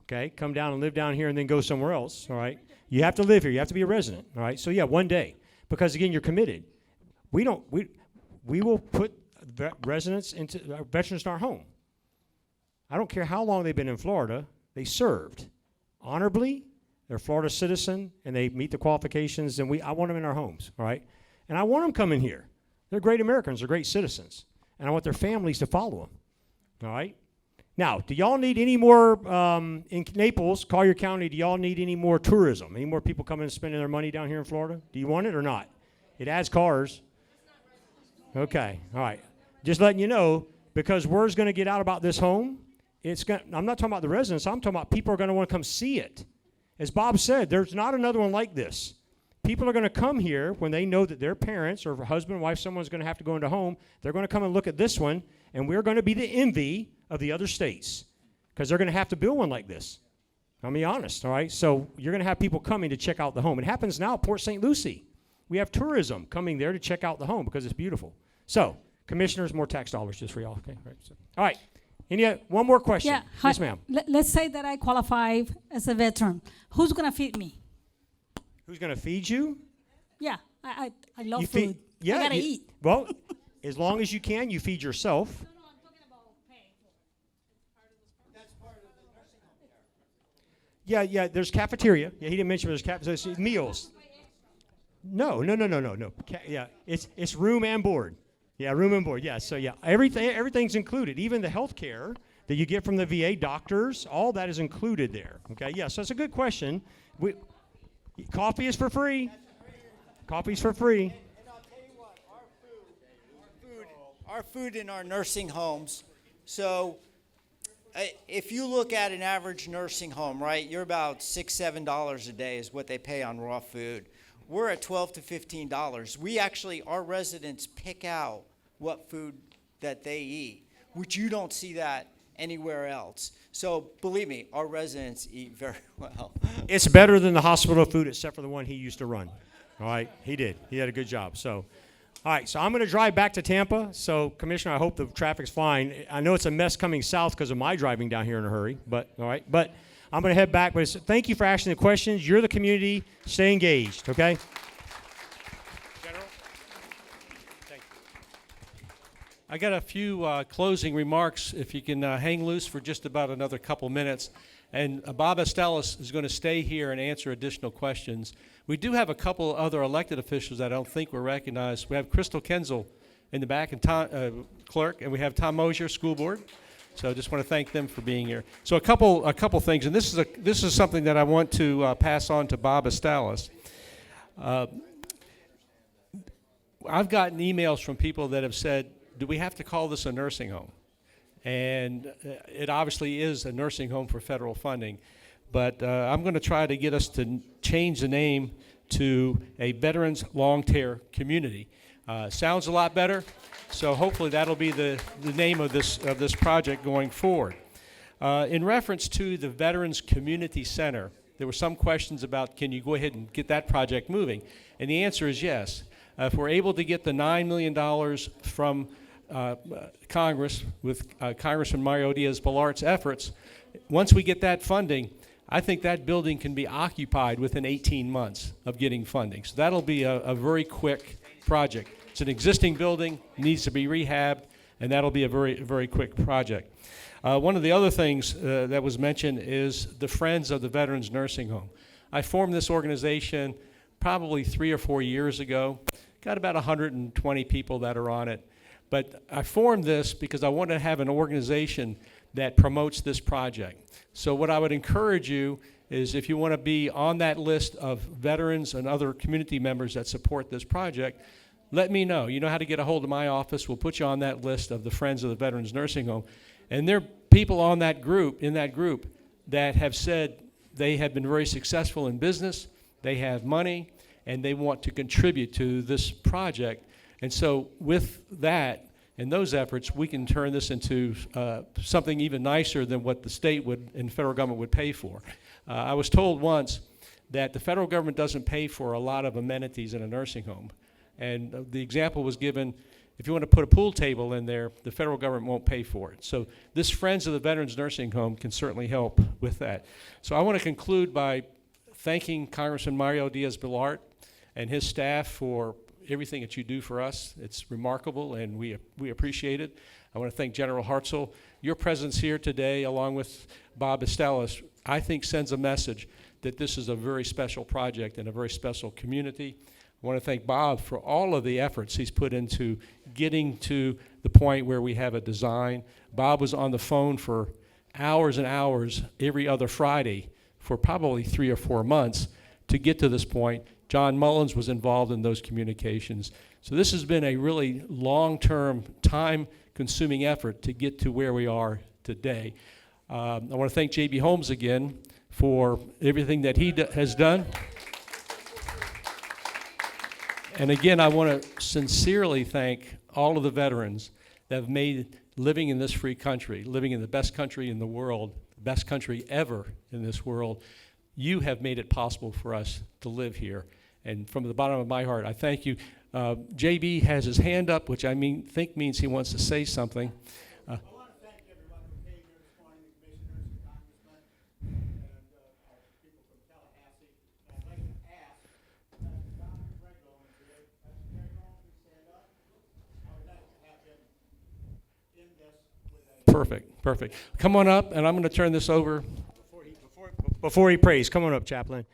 Okay, come down and live down here and then go somewhere else, all right? You have to live here. You have to be a resident, all right? So, yeah, 1 day. Because, again, you're committed. We will put residents into veterans in our home. I don't care how long they've been in Florida. They served honorably. They're a Florida citizen, and they meet the qualifications, and I want them in our homes, all right? And I want them coming here. They're great Americans. They're great citizens. And I want their families to follow them. All right? Now, do y'all need any more, in Naples, Collier County, do y'all need any more tourism? Any more people coming and spending their money down here in Florida? Do you want it or not? It adds cars. Okay, all right. Just letting you know, because word's going to get out about this home. I'm not talking about the residents. I'm talking about people are going to want to come see it. As Bob said, there's not another one like this. People are going to come here when they know that their parents or husband, wife, someone's going to have to go into home. They're going to come and look at this one, and we're going to be the envy of the other states because they're going to have to build one like this. I'll be honest, all right? So you're going to have people coming to check out the home. It happens now at Port St. Lucie. We have tourism coming there to check out the home because it's beautiful. So, commissioners, more tax dollars just for y'all. Okay, right. So, all right. One more question. Yeah. Yes, ma'am. Let's say that I qualify as a veteran. Who's going to feed me? Who's going to feed you? Yeah, I love You food. Yeah, I gotta you- eat. Well, as long as you can, you feed yourself. Yeah, there's cafeteria. Yeah, he didn't mention there's cafeteria. Meals. No. Yeah, it's room and board. Yeah, room and board. Yeah, so yeah, everything's included. Even the health care that you get from the VA, doctors, all that is included there. Okay, yeah, so it's a good question. Coffee is for free. Coffee's for free. And I'll tell you what, our food in our nursing homes. So if you look at an average nursing home, right, you're about $6, $7 a day is what they pay on raw food. We're at $12 to $15. Our residents pick out what food that they eat, which you don't see that anywhere else. So believe me, our residents eat very well. It's better than the hospital food, except for the one he used to run. All right, he did. He had a good job. So, all right, so I'm going to drive back to Tampa. So, Commissioner, I hope the traffic's fine. I know it's a mess coming south because of my driving down here in a hurry, but all right. But I'm going to head back. But thank you for asking the questions. You're the community. Stay engaged, okay? General? Thank you. I got a few closing remarks, if you can hang loose for just about another couple minutes. And Bob Asztalos is going to stay here and answer additional questions. We do have a couple other elected officials that I don't think were recognized. We have Crystal Kenzel in the back, and Tom, clerk, and we have Tom Mosier, school board. So I just want to thank them for being here. So a couple things, and this is something that I want to pass on to Bob Asztalos. I've gotten emails from people that have said, do we have to call this a nursing home? And it obviously is a nursing home for federal funding. But I'm going to try to get us to change the name to a Veterans Long-Term Community. Sounds a lot better, so hopefully that'll be the name of this project going forward. In reference to the Veterans Community Center, there were some questions about, can you go ahead and get that project moving? And the answer is yes. If we're able to get the $9 million from Congress with Congressman Mario Diaz-Balart's efforts, once we get that funding, I think that building can be occupied within 18 months of getting funding. So that'll be a very quick project. It's an existing building, needs to be rehabbed, and that'll be a very, very quick project. One of the other things that was mentioned is the Friends of the Veterans Nursing Home. I formed this organization probably 3 or 4 years ago. Got about 120 people that are on it. But I formed this because I want to have an organization that promotes this project. So what I would encourage you is, if you want to be on that list of veterans and other community members that support this project, let me know. You know how to get a hold of my office. We'll put you on that list of the Friends of the Veterans Nursing Home. And there are people on that group, that have said they have been very successful in business, they have money, and they want to contribute to this project. And so with that and those efforts, we can turn this into something even nicer than what the state would and federal government would pay for. I was told once that the federal government doesn't pay for a lot of amenities in a nursing home. And the example was given, if you want to put a pool table in there, the federal government won't pay for it. So this Friends of the Veterans Nursing Home can certainly help with that. So I want to conclude by thanking Congressman Mario Diaz-Balart and his staff for everything that you do for us. It's remarkable, and we appreciate it. I want to thank General Hartsell. Your presence here today, along with Bob Asztalos, I think sends a message that this is a very special project and a very special community. I I want to thank Bob for all of the efforts he's put into getting to the point where we have a design. Bob was on the phone for hours and hours every other Friday for probably 3 or 4 months to get to this point. John Mullins was involved in those communications. So this has been a really long-term, time-consuming effort to get to where we are today. I want to thank J.B. Holmes again for everything that he has done. And again, I want to sincerely thank all of the veterans that have made living in this free country, living in the best country in the world, the best country ever in this world. You have made it possible for us to live here. And from the bottom of my heart, I thank you. JB has his hand up, which I think means he wants to say something. I want to thank everyone who came here this morning, the commissioners, the congressmen, and people from Tallahassee. I'd like to ask Dr. Grego here. Dr. Grego, please stand up. I would like to have him in this with a... Perfect. Come on up, and I'm going to turn this over. Before he prays, come on up, Chaplain.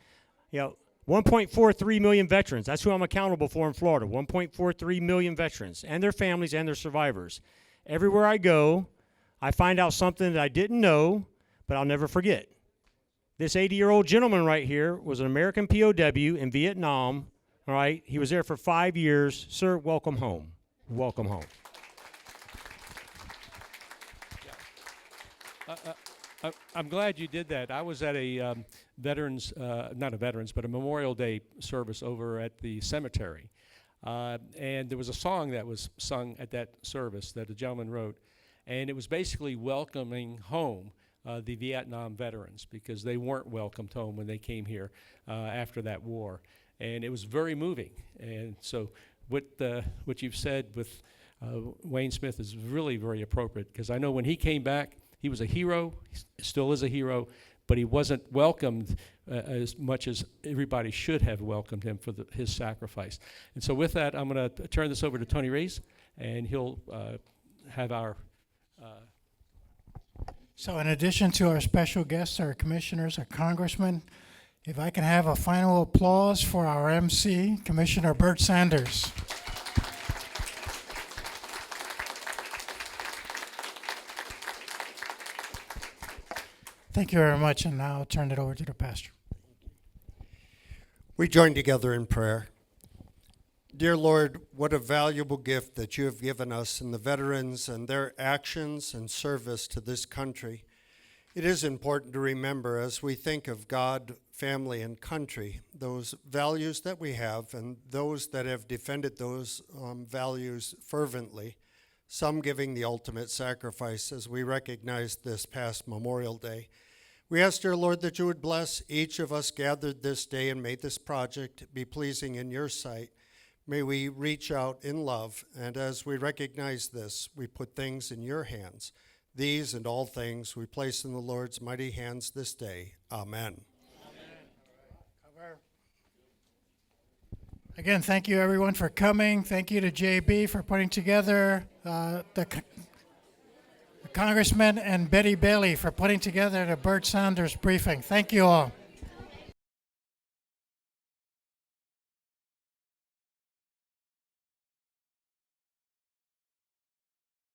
1.43 million veterans. That's who I'm accountable for in Florida. 1.43 million veterans and their families and their survivors. Everywhere I go, I find out something that I didn't know, but I'll never forget. This 80-year-old gentleman right here was an American POW in Vietnam. All right, he was there for 5 years. Sir, welcome home. Welcome home. I'm glad you did that. I was at a veterans, not a veterans, but a Memorial Day service over at the cemetery. And there was a song that was sung at that service that a gentleman wrote. And it was basically welcoming home the Vietnam veterans because they weren't welcomed home when they came here after that war. And it was very moving. And so what you've said with Wayne Smith is really very appropriate because I know when he came back, he was a hero, he still is a hero, but he wasn't welcomed as much as everybody should have welcomed him for his sacrifice. And so with that, I'm going to turn this over to Tony Reyes, and he'll have our... So in addition to our special guests, our commissioners, our congressmen, if I can have a final applause for our MC, Commissioner Burt Saunders. Thank you very much, and now I'll turn it over to the pastor. We join together in prayer. Dear Lord, what a valuable gift that you have given us in the veterans and their actions and service to this country. It is important to remember as we think of God, family, and country, those values that we have and those that have defended those values fervently, some giving the ultimate sacrifice as we recognize this past Memorial Day. We ask, dear Lord, that you would bless each of us gathered this day and may this project be pleasing in your sight. May we reach out in love, and as we recognize this, we put things in your hands. These and all things we place in the Lord's mighty hands this day. Amen. Again, thank you everyone for coming. Thank you to JB for putting together the Congressman and Betty Bailey for putting together the Burt Saunders briefing. Thank you all.